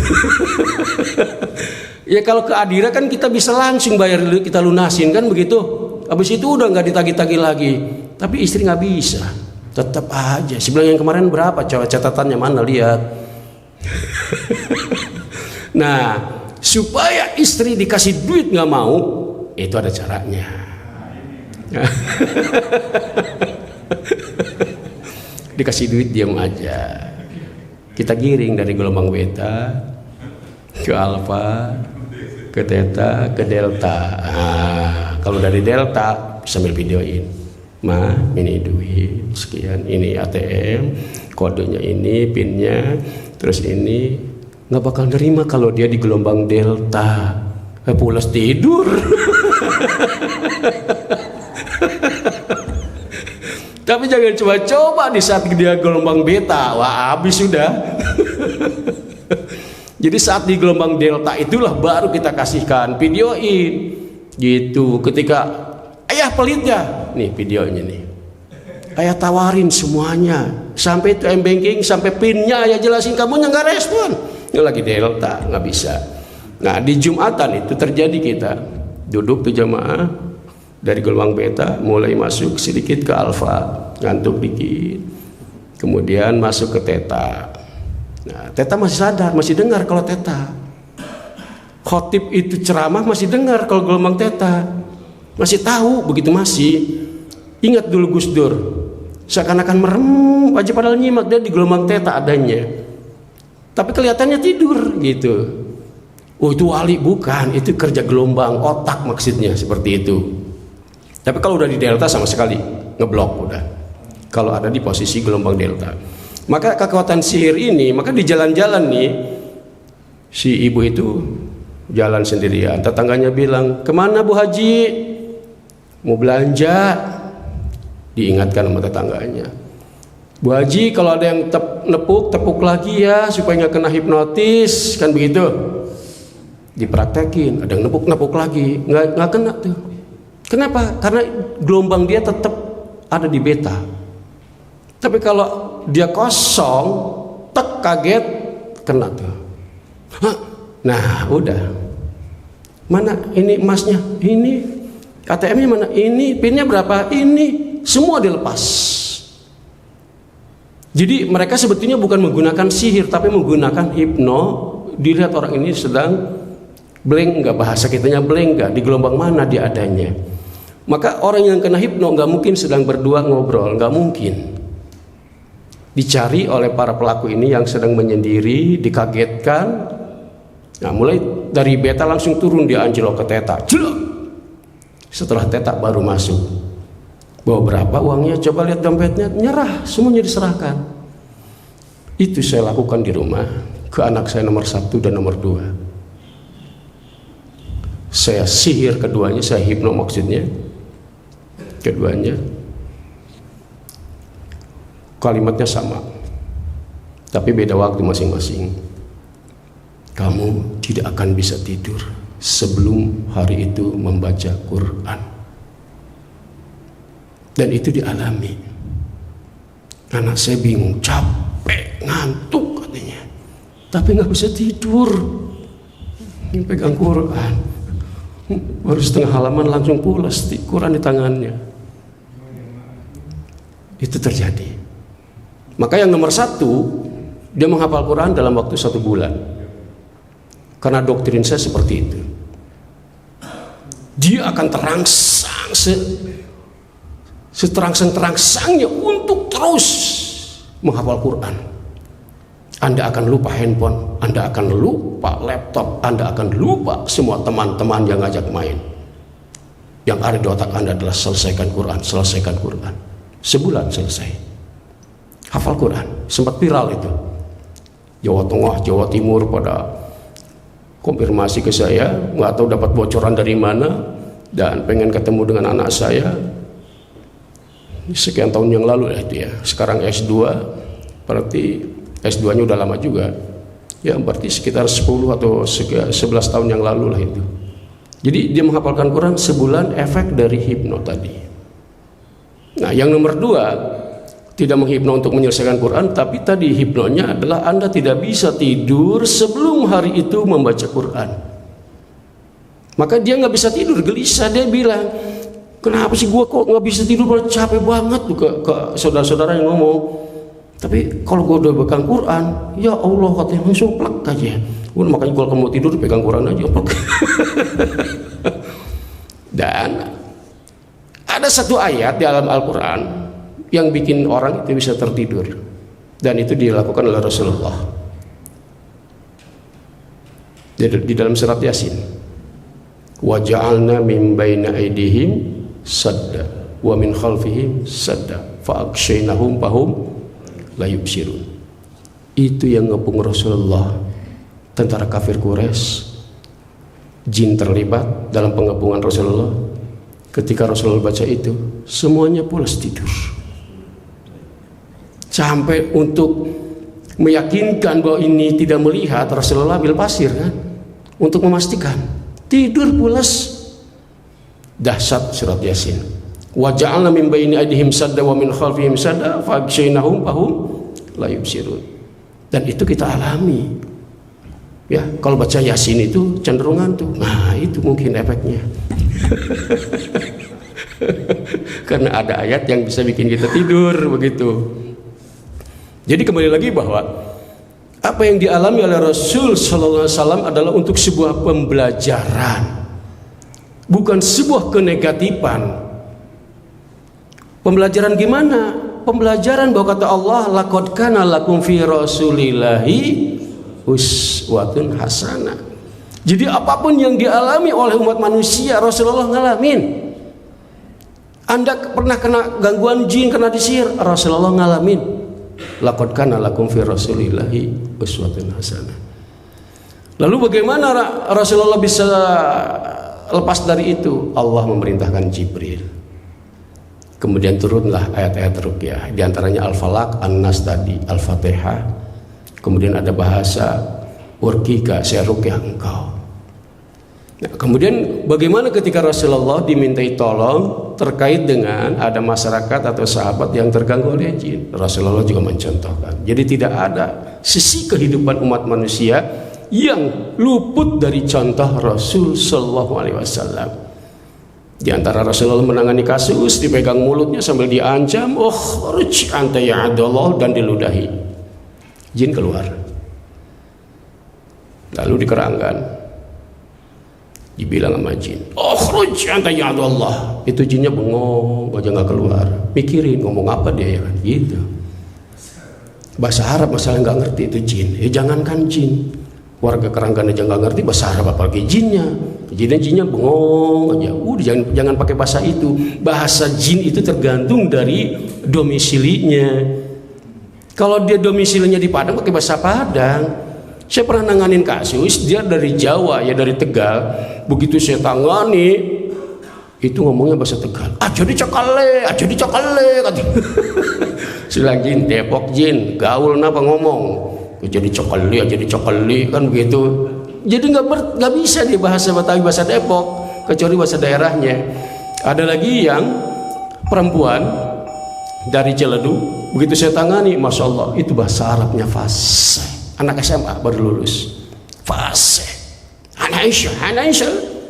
Ya kalau ke Adira kan kita bisa langsung bayar, kita lunasin kan begitu. Habis itu udah nggak ditagih-tagih lagi. Tapi istri nggak bisa. Tetap aja. Sebilang yang kemarin berapa? Coba catatannya mana, lihat. Nah, supaya istri dikasih duit nggak mau, itu ada caranya. Dikasih duit diam aja. Kita giring dari gelombang beta ke alfa, ke theta, ke delta. Kalau dari delta sambil videoin, Ma, ini duit sekian, ini ATM, kodenya ini, pinnya, terus ini. Nggak bakal nerima kalau dia di gelombang delta. Pulas tidur. Tapi jangan coba-coba di saat dia gelombang beta, wah habis sudah. Jadi saat di gelombang delta itulah baru kita kasihkan, videoin gitu. Ketika ayah pelitnya, nih videonya nih, ayah tawarin semuanya, sampai itu m-banking, sampai pinnya ayah jelasin, kamu nggak respon. Ini lagi delta, nggak bisa. Nah di Jumatan itu terjadi, kita duduk tuh jamaah dari gelombang beta mulai masuk sedikit ke alfa, ngantuk dikit, kemudian masuk ke theta. Nah, theta masih sadar, masih dengar kalau theta. Khotib itu ceramah masih dengar kalau gelombang theta, masih tahu begitu, masih ingat dulu Gus Dur, seakan-akan merem aja padahal nyimak dia di gelombang theta adanya, tapi kelihatannya tidur gitu. Oh itu wali, bukan, itu kerja gelombang otak maksudnya, seperti itu. Tapi kalau udah di delta sama sekali ngeblok udah. Kalau ada di posisi gelombang delta, maka kekuatan sihir ini, maka di jalan-jalan nih si ibu itu jalan sendirian. Tetangganya bilang, kemana Bu Haji? Mau belanja. Diingatkan sama tetangganya, Bu Haji kalau ada yang nepuk, tepuk lagi ya supaya nggak kena hipnotis, kan begitu. Dipraktekin, ada yang nepuk lagi, nggak kena tuh. Kenapa? Karena gelombang dia tetap ada di beta. Tapi kalau dia kosong, tek, kaget, kena tuh. Hah? Nah udah, mana ini emasnya, ini ATM-nya mana, ini pinnya berapa, ini semua dilepas. Jadi mereka sebetulnya bukan menggunakan sihir, tapi menggunakan hipno. Dilihat orang ini sedang blank nggak, bahasa kitanya blank nggak, di gelombang mana dia adanya. Maka orang yang kena hipno nggak mungkin sedang berdua ngobrol, nggak mungkin. Dicari oleh para pelaku ini yang sedang menyendiri, dikagetkan. Nah mulai dari beta langsung turun dia anjlok ke theta. Jelok. Setelah theta baru masuk. Bawa berapa uangnya? Coba lihat dompetnya, nyerah, semuanya diserahkan. Itu saya lakukan di rumah ke anak saya nomor 1 dan nomor 2. Saya sihir keduanya, saya hipno maksudnya keduanya. Kalimatnya sama, tapi beda waktu masing-masing. Kamu tidak akan bisa tidur sebelum hari itu membaca Quran. Dan itu dialami. Anak saya bingung, capek, ngantuk katanya, tapi nggak bisa tidur. Ini pegang Quran, baru setengah halaman langsung pulas, Quran di tangannya. Itu terjadi. Maka yang nomor 1, dia menghafal Quran dalam waktu 1 bulan. Karena doktrin saya seperti itu. Dia akan terangsang seterangsang-terangsangnya untuk terus menghafal Quran. Anda akan lupa handphone, Anda akan lupa laptop, Anda akan lupa semua teman-teman yang ngajak main. Yang ada di otak Anda adalah selesaikan Quran, selesaikan Quran. Sebulan selesai. Hafal Quran, sempat viral itu. Jawa Tengah, Jawa Timur pada konfirmasi ke saya, nggak tahu dapat bocoran dari mana, dan pengen ketemu dengan anak saya. Sekian tahun yang lalu lah itu ya. Sekarang S2, berarti S2-nya udah lama juga. Ya berarti sekitar 10 atau 11 tahun yang lalu lah itu. Jadi dia menghafalkan Quran sebulan, efek dari hipno tadi. Nah yang nomor 2, tidak menghipno untuk menyelesaikan Quran, tapi tadi hipnonya adalah Anda tidak bisa tidur sebelum hari itu membaca Quran. Maka dia nggak bisa tidur, gelisah. Dia bilang, kenapa sih gua kok nggak bisa tidur, malah capek banget tuh ke saudara-saudara yang ngomong. Tapi kalau gua udah pegang Quran, ya Allah katanya langsung plek aja. Makanya kalau mau tidur pegang Quran aja plek. Dan ada satu ayat di dalam Al-Quran yang bikin orang itu bisa tertidur, dan itu dilakukan oleh Rasulullah di dalam surat Yasin. Wa ja'alna min baina aydihim sadda wa min khalfihim sadda fa aghshaynahum fahum la yubsirun. Itu yang ngepung Rasulullah. Tentara kafir Quraisy, jin terlibat dalam pengepungan Rasulullah. Ketika Rasulullah baca itu, semuanya pulas tidur. Sampai untuk meyakinkan bahwa ini tidak melihat, Rasulullah ambil pasir kan, untuk memastikan. Tidur pulas. Dahsyat surat Yasin. Wa ja'alna min baini aydihim sadda wa min khalfihim sadda fa aghshaynahum fahum la yubsirun. Dan itu kita alami. Ya, kalau baca Yasin itu cenderung ngantuk. Nah, itu mungkin efeknya. Karena ada ayat yang bisa bikin kita tidur begitu. Jadi kembali lagi bahwa apa yang dialami oleh Rasul sallallahu alaihi wasallam adalah untuk sebuah pembelajaran, bukan sebuah kenegatifan. Pembelajaran gimana? Pembelajaran bahwa kata Allah, laqad kana lakum fi rasulillahi uswatun hasanah. Jadi apapun yang dialami oleh umat manusia, Rasulullah ngalamin. Anda pernah kena gangguan jin, kena disihir, Rasulullah ngalamin. Laqad kana lakum fi rasulillahi uswatun hasanah. Lalu bagaimana Rasulullah bisa lepas dari itu? Allah memerintahkan Jibril. Kemudian turunlah ayat-ayat ruqyah, di antaranya Al-Falaq, An-Nas tadi, Al-Fatihah. Kemudian ada bahasa urqika, saya ruqyah engkau. Nah, kemudian bagaimana ketika Rasulullah dimintai tolong terkait dengan ada masyarakat atau sahabat yang terganggu oleh jin, Rasulullah juga mencontohkan. Jadi tidak ada sisi kehidupan umat manusia yang luput dari contoh Rasul Sallallahu Alaihi Wasallam. Di antara Rasulullah menangani kasus, dipegang mulutnya sambil diancam, "Ukhruj anta ya Abdullah," dan diludahi. Jin keluar. Lalu dikerangkan, dibilang sama jin, "Ukhruj anta ya Abdullah." Itu jinnya bengong aja nggak keluar, mikirin ngomong apa dia ya kan gitu. Bahasa Arab masalah nggak ngerti itu jin. Jangankan jin, warga keranggan aja nggak ngerti bahasa Arab, apalagi jinnya. Jinnya bengong aja. Jangan pakai bahasa itu. Bahasa jin itu tergantung dari domisilinya. Kalau dia domisilinya di Padang, pakai bahasa Padang. Saya pernah nanganin kasus, dia dari Jawa, ya dari Tegal. Begitu saya tangani, itu ngomongnya bahasa Tegal. Aja dicokale katanya. Silang jin, Depok jin, gaul napa ngomong. Jadi cokali kan begitu. Jadi nggak bisa nih bahasa Betawi, bahasa Depok, kecuali bahasa daerahnya. Ada lagi yang perempuan dari Ciledug, begitu saya tangani, masya Allah, itu bahasa Arabnya fasih. Anak SMA baru lulus, fasih. Anak Aisyah,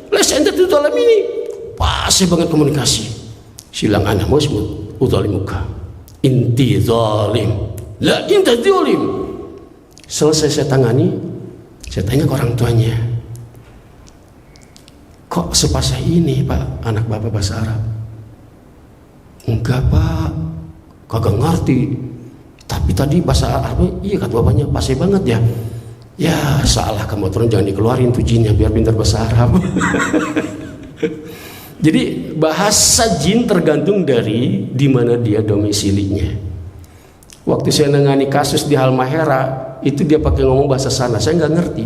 les ente tuh dalam ini, fasih banget komunikasi. Silang anak musmud, udalimuka, inti zalim, la inta zalim. Selesai saya tangani, saya tanya ke orang tuanya, kok sepasah ini Pak, anak Bapak bahasa Arab? Enggak Pak, kagak ngerti. Tapi tadi bahasa Arab, iya kata bapaknya pasih banget ya. Ya salah kamu, turun jangan dikeluarin tuh jinnya biar pintar bahasa Arab. Jadi bahasa jin tergantung dari di mana dia domisilinya. Waktu saya nangani kasus di Halmahera, itu dia pakai ngomong bahasa sana, saya nggak ngerti.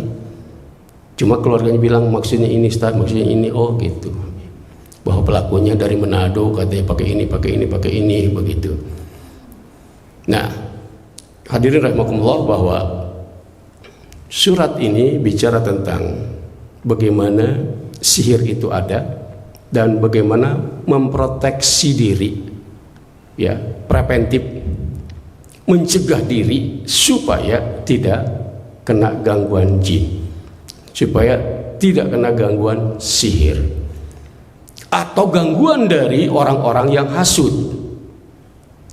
Cuma keluarganya bilang maksudnya ini Ustaz, maksudnya ini, oh gitu. Bahwa pelakunya dari Manado, katanya pakai ini begitu. Nah, hadirin rahimakumullah, bahwa surat ini bicara tentang bagaimana sihir itu ada dan bagaimana memproteksi diri, ya, preventif, mencegah diri supaya tidak kena gangguan jin, supaya tidak kena gangguan sihir. atau gangguan dari orang-orang yang hasud.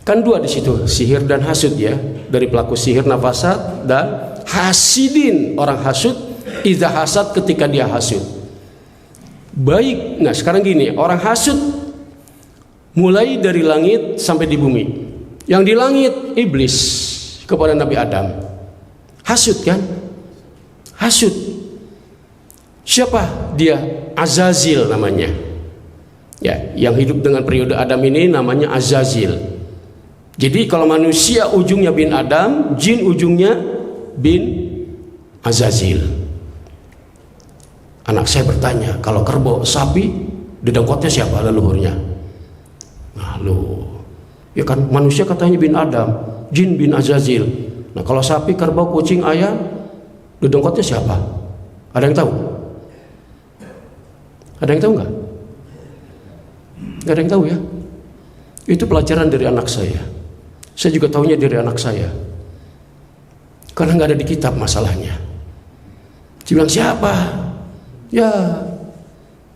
Kan dua di situ, sihir dan hasud ya, dari pelaku sihir nafasat dan hasidin, orang hasud, idza hasad, ketika dia hasud. Baik, nah sekarang gini, orang hasud mulai dari langit sampai di bumi. Yang di langit iblis kepada Nabi Adam. Hasud kan? Hasud. Siapa dia? Azazil namanya. Ya, yang hidup dengan periode Adam ini namanya Azazil. Jadi kalau manusia ujungnya bin Adam, jin ujungnya bin Azazil. Anak saya bertanya, kalau kerbau, sapi, dedengkotnya siapa leluhurnya? Nah, ya kan manusia katanya bin Adam, jin bin Azazil. Nah, kalau sapi, kerbau, kucing, ayam, dedengkotnya siapa? Ada yang tahu? Ada yang tahu nggak? Nggak ada yang tahu ya? Itu pelajaran dari anak saya. Saya juga tahunya dari anak saya. Karena nggak ada di kitab masalahnya. Dia bilang siapa? Ya,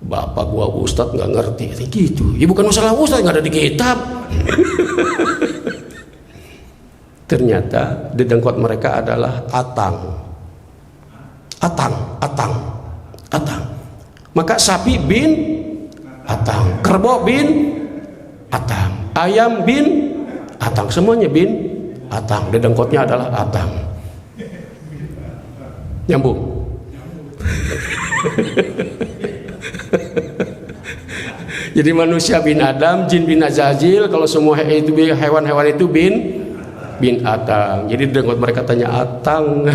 bapak gua ustadz nggak ngerti, gitu. Ya bukan masalah ustadz, nggak ada di kitab. Ternyata dedengkot mereka adalah atang. Maka sapi bin atang, kerbau bin atang, ayam bin atang, semuanya bin atang. Dedengkotnya adalah atang. Nyambung. Jadi manusia bin Adam, jin bin Azazil, kalau semua itu hewan-hewan itu bin atang. Jadi dedengkot mereka tanya atang.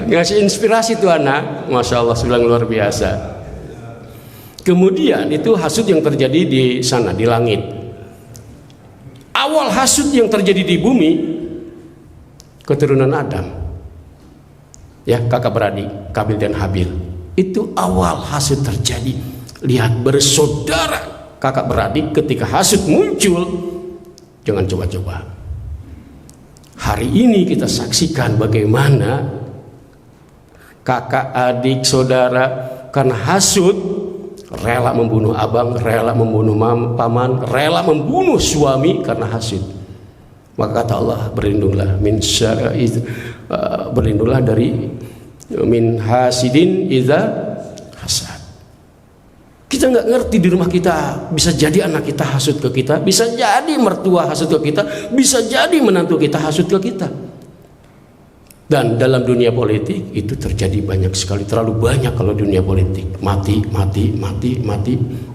Ngasih inspirasi tuh anak, masya Allah, sudah luar biasa. Kemudian itu hasud yang terjadi di sana, di langit. Awal hasud yang terjadi di bumi, keturunan Adam, ya, kakak beradik Kabil dan Habil. Itu awal hasud terjadi. Lihat, bersaudara kakak beradik, ketika hasud muncul, jangan coba-coba. Hari ini kita saksikan bagaimana kakak, adik, saudara karena hasud rela membunuh abang, rela membunuh paman, rela membunuh suami karena hasud. Maka kata Allah, berlindunglah berlindunglah dari min hasidin idza hasad. Kita nggak ngerti, di rumah kita bisa jadi anak kita hasud ke kita, bisa jadi mertua hasud ke kita, bisa jadi menantu kita hasud ke kita. Dan dalam dunia politik itu terjadi banyak sekali, terlalu banyak kalau dunia politik, mati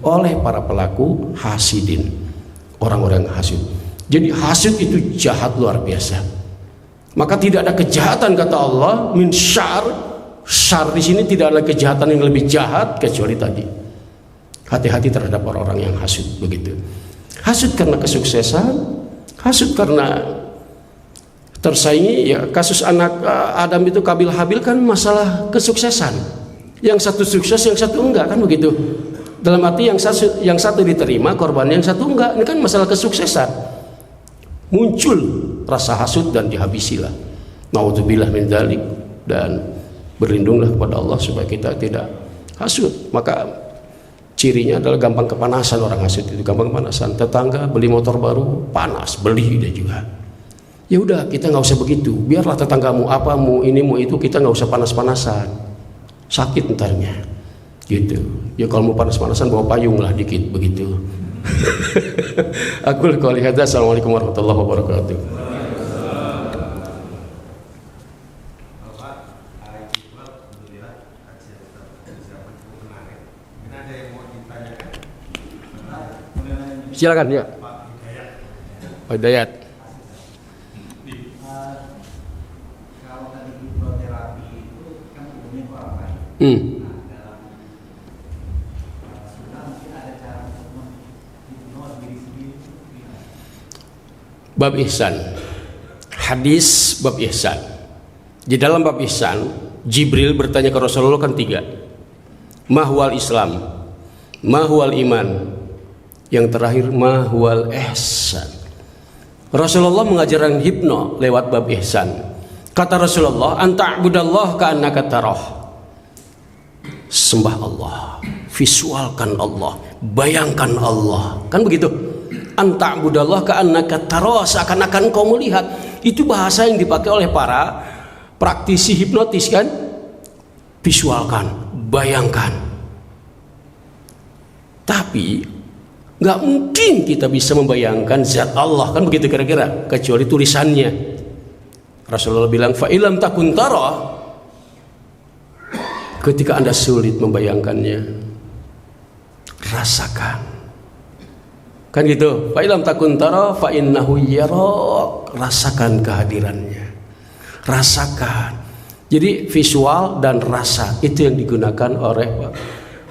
oleh para pelaku hasidin, orang-orang hasud. Jadi hasud itu jahat luar biasa. Maka tidak ada kejahatan, kata Allah, min syar. Syar di sini tidak ada kejahatan yang lebih jahat kecuali tadi. Hati-hati terhadap orang-orang yang hasud, begitu. Hasud karena kesuksesan, hasud karena tersaingi, ya kasus anak Adam itu Kabil Habil kan masalah kesuksesan. Yang satu sukses, yang satu enggak, kan begitu. Dalam arti yang satu diterima korban, yang satu enggak. Ini kan masalah kesuksesan. Muncul rasa hasud dan dihabisilah. Naudzubillah min dzalik, dan berlindunglah kepada Allah supaya kita tidak hasud. Maka cirinya adalah gampang kepanasan. Orang hasud itu gampang kepanasan. Tetangga beli motor baru, panas, beli dia juga. Ya udah, kita nggak usah begitu. Biarlah tetanggamu apa, mau ini mau itu, kita nggak usah panas-panasan. Sakit entarnya, gitu. Ya kalau mau panas-panasan bawa payung lah dikit, begitu. Aku qouli hadza. Assalamualaikum warahmatullahi wabarakatuh. Silakan ya, Pak Hidayat. Kalau tadi hipnoterapi itu kan umumnya orang lain. Bab ihsan, hadis bab ihsan. Di dalam bab ihsan, Jibril bertanya ke Rasulullah kan 3. Mahwal Islam, mahwal iman, yang terakhir mahwal ihsan. Rasulullah mengajarkan hipno lewat bab ihsan. Kata Rasulullah, anta'budallah ka'annaka tarah. sembah Allah, visualkan Allah, bayangkan Allah, kan begitu. Anta'budallah ka'annaka tara, seakan-akan kau melihat. Itu bahasa yang dipakai oleh para praktisi hipnotis kan. Visualkan, bayangkan. Tapi nggak mungkin kita bisa membayangkan zat Allah, kan begitu kira-kira, kecuali tulisannya. Rasulullah bilang, fa ilam takun tara, ketika Anda sulit membayangkannya, rasakan. Kan gitu, fa ilam takun tara fa innahu yarak, rasakan kehadirannya. Rasakan. Jadi visual dan rasa itu yang digunakan oleh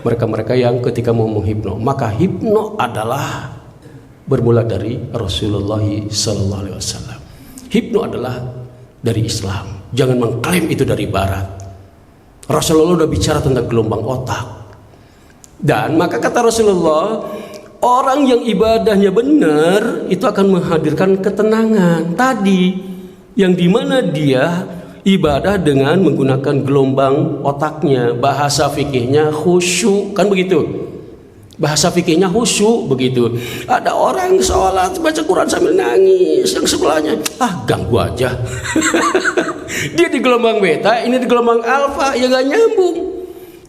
mereka-mereka yang ketika mau menghipno. Maka hipno adalah bermula dari Rasulullah sallallahu alaihi wasallam. Hipno adalah dari Islam. Jangan mengklaim itu dari barat. Rasulullah sudah bicara tentang gelombang otak. Dan maka kata Rasulullah, orang yang ibadahnya benar itu akan menghadirkan ketenangan tadi, yang dimana dia ibadah dengan menggunakan gelombang otaknya. Bahasa fikihnya khusyuk, kan begitu. Bahasa fikihnya khusyuk begitu. Ada orang sholat baca Quran sambil nangis, yang sebelahnya ganggu aja. Dia di gelombang beta, ini di gelombang alfa, ya gak nyambung.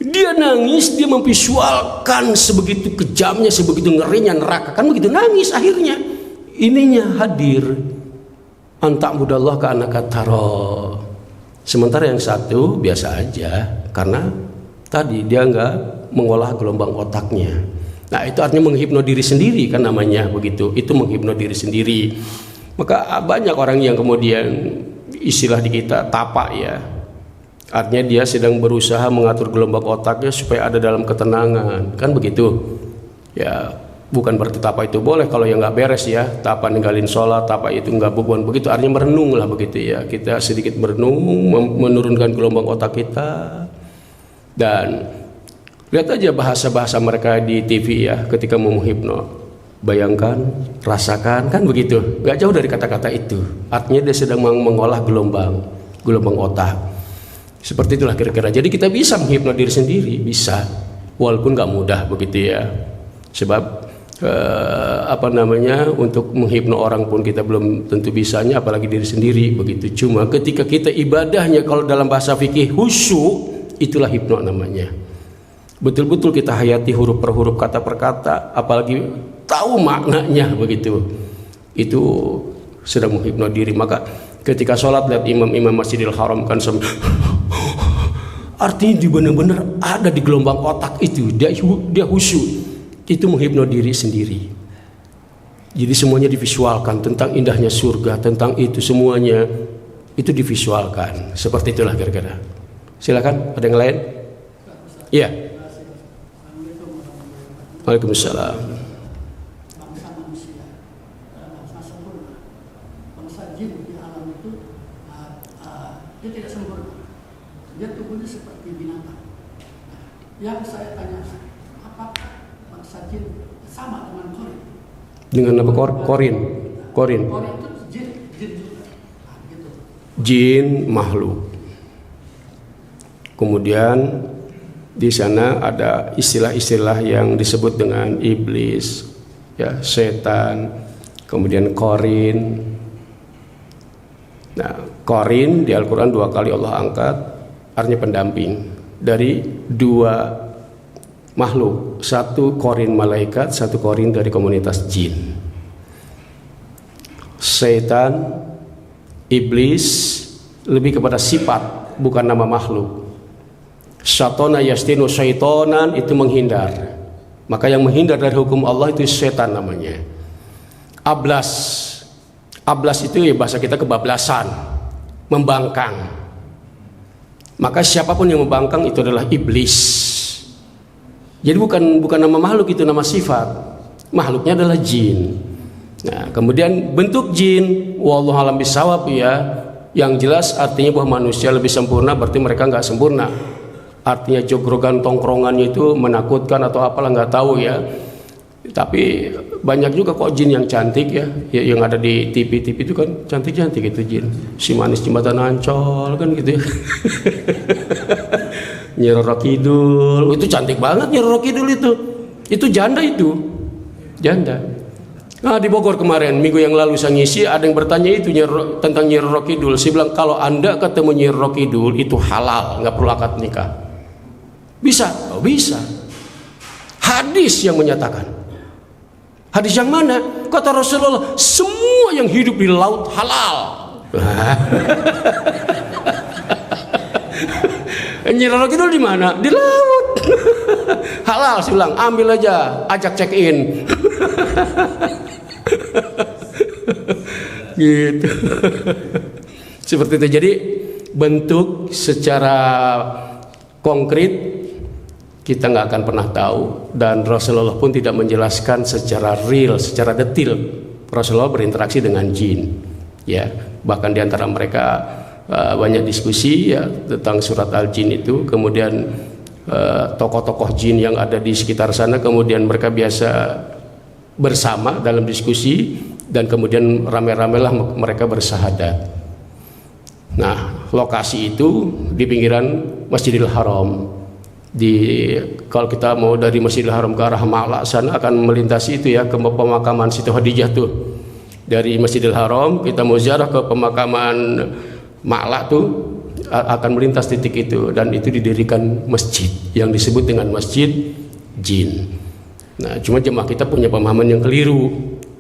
Dia nangis, dia memvisualkan sebegitu kejamnya, sebegitu ngerinya neraka, kan begitu, nangis akhirnya. Ininya hadir. Anta'budallah ka'annaka tara. Sementara yang satu biasa aja, karena tadi dia nggak mengolah gelombang otaknya. Nah itu artinya menghipno diri sendiri, kan namanya begitu. Itu menghipno diri sendiri. Maka banyak orang yang kemudian istilah di kita tapak ya. Artinya dia sedang berusaha mengatur gelombang otaknya supaya ada dalam ketenangan, kan begitu. Ya bukan berarti tapak itu boleh kalau yang nggak beres ya. Tapak ninggalin sholat, tapak itu nggak bukan begitu. Artinya merenung lah begitu ya. Kita sedikit merenung, menurunkan gelombang otak kita. Dan lihat aja bahasa-bahasa mereka di TV ya ketika mau menghipno. Bayangkan, rasakan, kan begitu. Gak jauh dari kata-kata itu. Artinya dia sedang mengolah gelombang otak. Seperti itulah kira-kira. Jadi kita bisa menghipno diri sendiri, bisa. Walaupun gak mudah begitu ya. Sebab untuk menghipno orang pun kita belum tentu bisanya, apalagi diri sendiri begitu. Cuma ketika kita ibadahnya, kalau dalam bahasa fikih khusyuk, itulah hipno namanya. Betul-betul kita hayati huruf per huruf, kata per kata, apalagi tahu maknanya begitu. Itu sedang menghipno diri. Maka ketika sholat lihat imam Masjidil Haram kan artinya dia benar-benar ada di gelombang otak itu, dia khusyuk. Itu menghipno diri sendiri. Jadi semuanya divisualkan, tentang indahnya surga, tentang itu semuanya itu divisualkan. Seperti itulah kira-kira. Silakan, ada yang lain? Iya. Waalaikumsalam. Bangsa manusia, bangsa sempurna, bangsa jin di alam itu dia tidak sempurna. Dia tubuhnya seperti binatang. Yang saya tanya, apakah bangsa jin sama dengan korin? Dengan apa? Korin. Korin itu jin juga. Gitu. Jin makhluk. Kemudian di sana ada istilah-istilah yang disebut dengan iblis, ya, setan, kemudian korin. Nah, korin di Al-Quran 2 kali Allah angkat, artinya pendamping dari 2 makhluk, 1 korin malaikat, 1 korin dari komunitas jin. Setan, iblis lebih kepada sifat, bukan nama makhluk. Syatona yastinu syaitonan, itu menghindar. Maka yang menghindar dari hukum Allah itu setan namanya. Ablas itu ya bahasa kita kebablasan, membangkang. Maka siapapun yang membangkang itu adalah iblis. Jadi bukan nama makhluk, itu nama sifat. Makhluknya adalah jin. Nah, kemudian bentuk jin, wallahu alam bisawab ya. Yang jelas artinya bahwa manusia lebih sempurna, berarti mereka nggak sempurna. Artinya jogrogan tongkrongannya itu menakutkan atau apalah nggak tahu ya. Tapi banyak juga kok jin yang cantik ya, yang ada di TV itu kan cantik-cantik itu jin. Si manis jembatan Ancol kan gitu ya. Nyi Roro Kidul itu cantik banget. Nyi Roro Kidul itu janda janda. Nah, di Bogor kemarin minggu yang lalu saya ngisi, ada yang bertanya itu tentang Nyi Roro Kidul. Saya bilang kalau Anda ketemu Nyi Roro Kidul itu halal, nggak perlu akad nikah. Bisa? Oh, bisa. Hadis yang menyatakan. Hadis yang mana? Kata Rasulullah, semua yang hidup di laut halal. Nyi Roro Kidul di mana? Di laut. Halal, saya bilang, ambil aja, ajak check in. Gitu. Seperti itu. Jadi bentuk secara konkret kita nggak akan pernah tahu, dan Rasulullah pun tidak menjelaskan secara real, secara detail. Rasulullah berinteraksi dengan jin, ya. Bahkan di antara mereka banyak diskusi ya tentang surat Al-Jin itu. Kemudian tokoh-tokoh jin yang ada di sekitar sana, kemudian mereka biasa bersama dalam diskusi, dan kemudian rame-ramelah mereka bersahadat. Nah, lokasi itu di pinggiran Masjidil Haram. Kalau kita mau dari Masjidil Haram ke arah Ma'la sana akan melintasi itu ya, ke pemakaman Siti Khadijah tuh. Dari Masjidil Haram kita mau ziarah ke pemakaman Ma'la tuh, akan melintas titik itu, dan itu didirikan masjid yang disebut dengan Masjid Jin. Nah, cuma jemaah kita punya pemahaman yang keliru.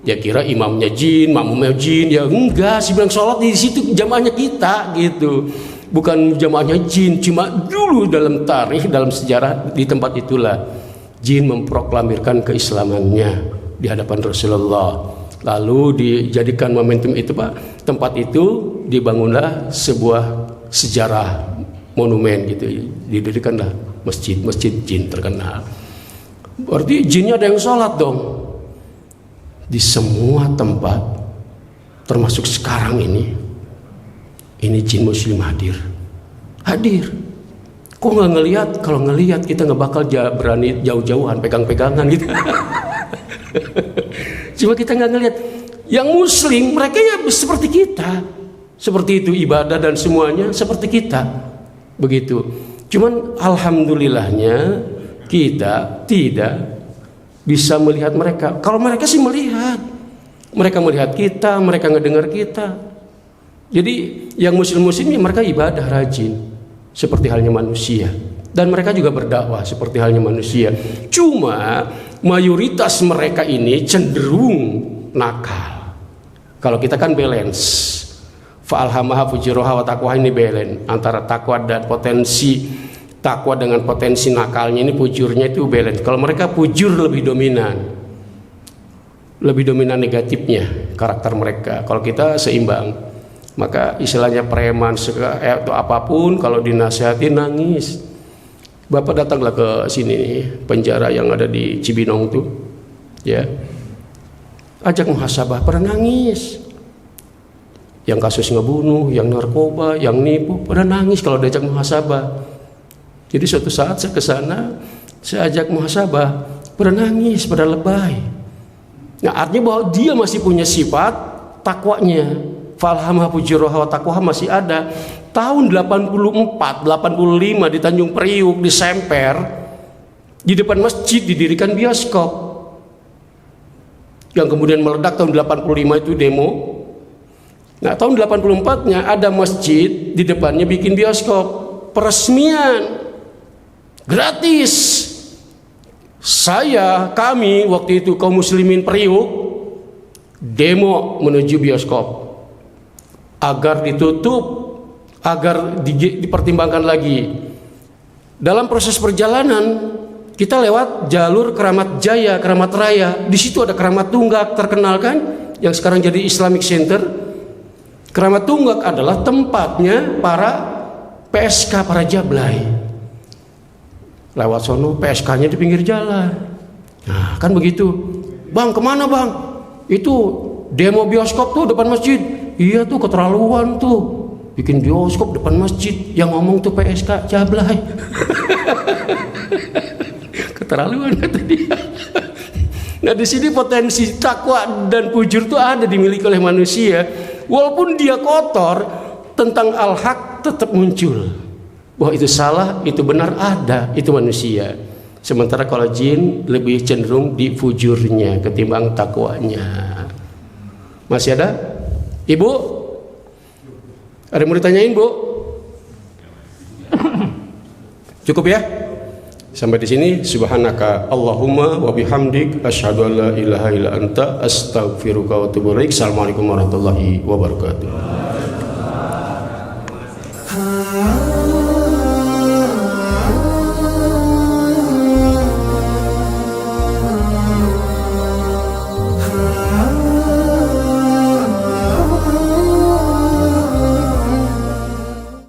Ya kira imamnya jin, makmumnya jin. Ya enggak, sih bilang sholat di situ jamaahnya kita gitu. Bukan jamaahnya jin. Cuma dulu dalam tarikh, dalam sejarah di tempat itulah jin memproklamirkan keislamannya di hadapan Rasulullah. Lalu dijadikan momentum itu, Pak. Tempat itu dibangunlah sebuah sejarah monumen gitu. Didirikanlah masjid jin terkenal. Berarti jinnya ada yang sholat dong. Di semua tempat, termasuk sekarang ini jin muslim hadir. Kok nggak ngelihat? Kalau ngelihat kita nggak bakal berani jauh-jauhan pegang-pegangan gitu. Cuma kita nggak ngelihat. Yang muslim mereka ya seperti kita, seperti itu ibadah dan semuanya seperti kita, begitu. Cuman alhamdulillahnya kita tidak bisa melihat mereka. Kalau mereka sih melihat, mereka melihat kita, mereka ngedengar kita. Jadi yang muslim-muslim mereka ibadah rajin seperti halnya manusia, dan mereka juga berdakwah seperti halnya manusia. Cuma mayoritas mereka ini cenderung nakal. Kalau kita kan balance. Fa'alhamaha fujuraha wa taqwa, ini balance antara takwa dan potensi takwa dengan potensi nakalnya, ini pujurnya itu balance. Kalau mereka pujur lebih dominan negatifnya karakter mereka. Kalau kita seimbang, maka istilahnya preman atau apapun kalau dinasihati nangis. Bapak datanglah ke sini nih, penjara yang ada di Cibinong tuh, ya, ajak muhasabah, pada nangis. Yang kasus ngebunuh, yang narkoba, yang nipu, pada nangis kalau diajak muhasabah. Jadi suatu saat saya ke sana, saya ajak muhasabah, pada nangis, pada lebay. Nah, artinya bahwa dia masih punya sifat takwanya. Falhamah fujuraha wa taqwa masih ada. Tahun 84, 85 di Tanjung Priuk, di Semper, di depan masjid didirikan bioskop. Yang kemudian meledak tahun 85 itu demo. Nah, tahun 84-nya ada masjid di depannya bikin bioskop. Peresmian gratis. Kami waktu itu kaum muslimin Priuk demo menuju bioskop agar ditutup, agar dipertimbangkan lagi. Dalam proses perjalanan kita lewat jalur Keramat Jaya, Keramat Raya. Di situ ada Keramat Tunggak terkenal kan, yang sekarang jadi Islamic Center. Keramat Tunggak adalah tempatnya para PSK, para jablay. Lewat sono PSK-nya di pinggir jalan. Nah, kan begitu. Bang, kemana bang? Itu demo bioskop tuh depan masjid. Iya tuh, keterlaluan tuh. Bikin bioskop depan masjid. Yang ngomong tuh PSK jablay. Keterlaluan kata dia. Nah, di sini potensi takwa dan pujur tuh ada dimiliki oleh manusia. Walaupun dia kotor, tentang al-haq tetap muncul. bahwa itu salah, itu benar, ada, itu manusia. Sementara kalau jin lebih cenderung di fujurnya ketimbang takwanya. Masih ada? Ibu? Ada yang mau ditanyain, Bu? Cukup ya? Sampai di sini. Subhanaka Allahumma wa bihamdik asyhadu an la ilaha illa anta astaghfiruka wa atubu ilaik. Assalamualaikum warahmatullahi wabarakatuh.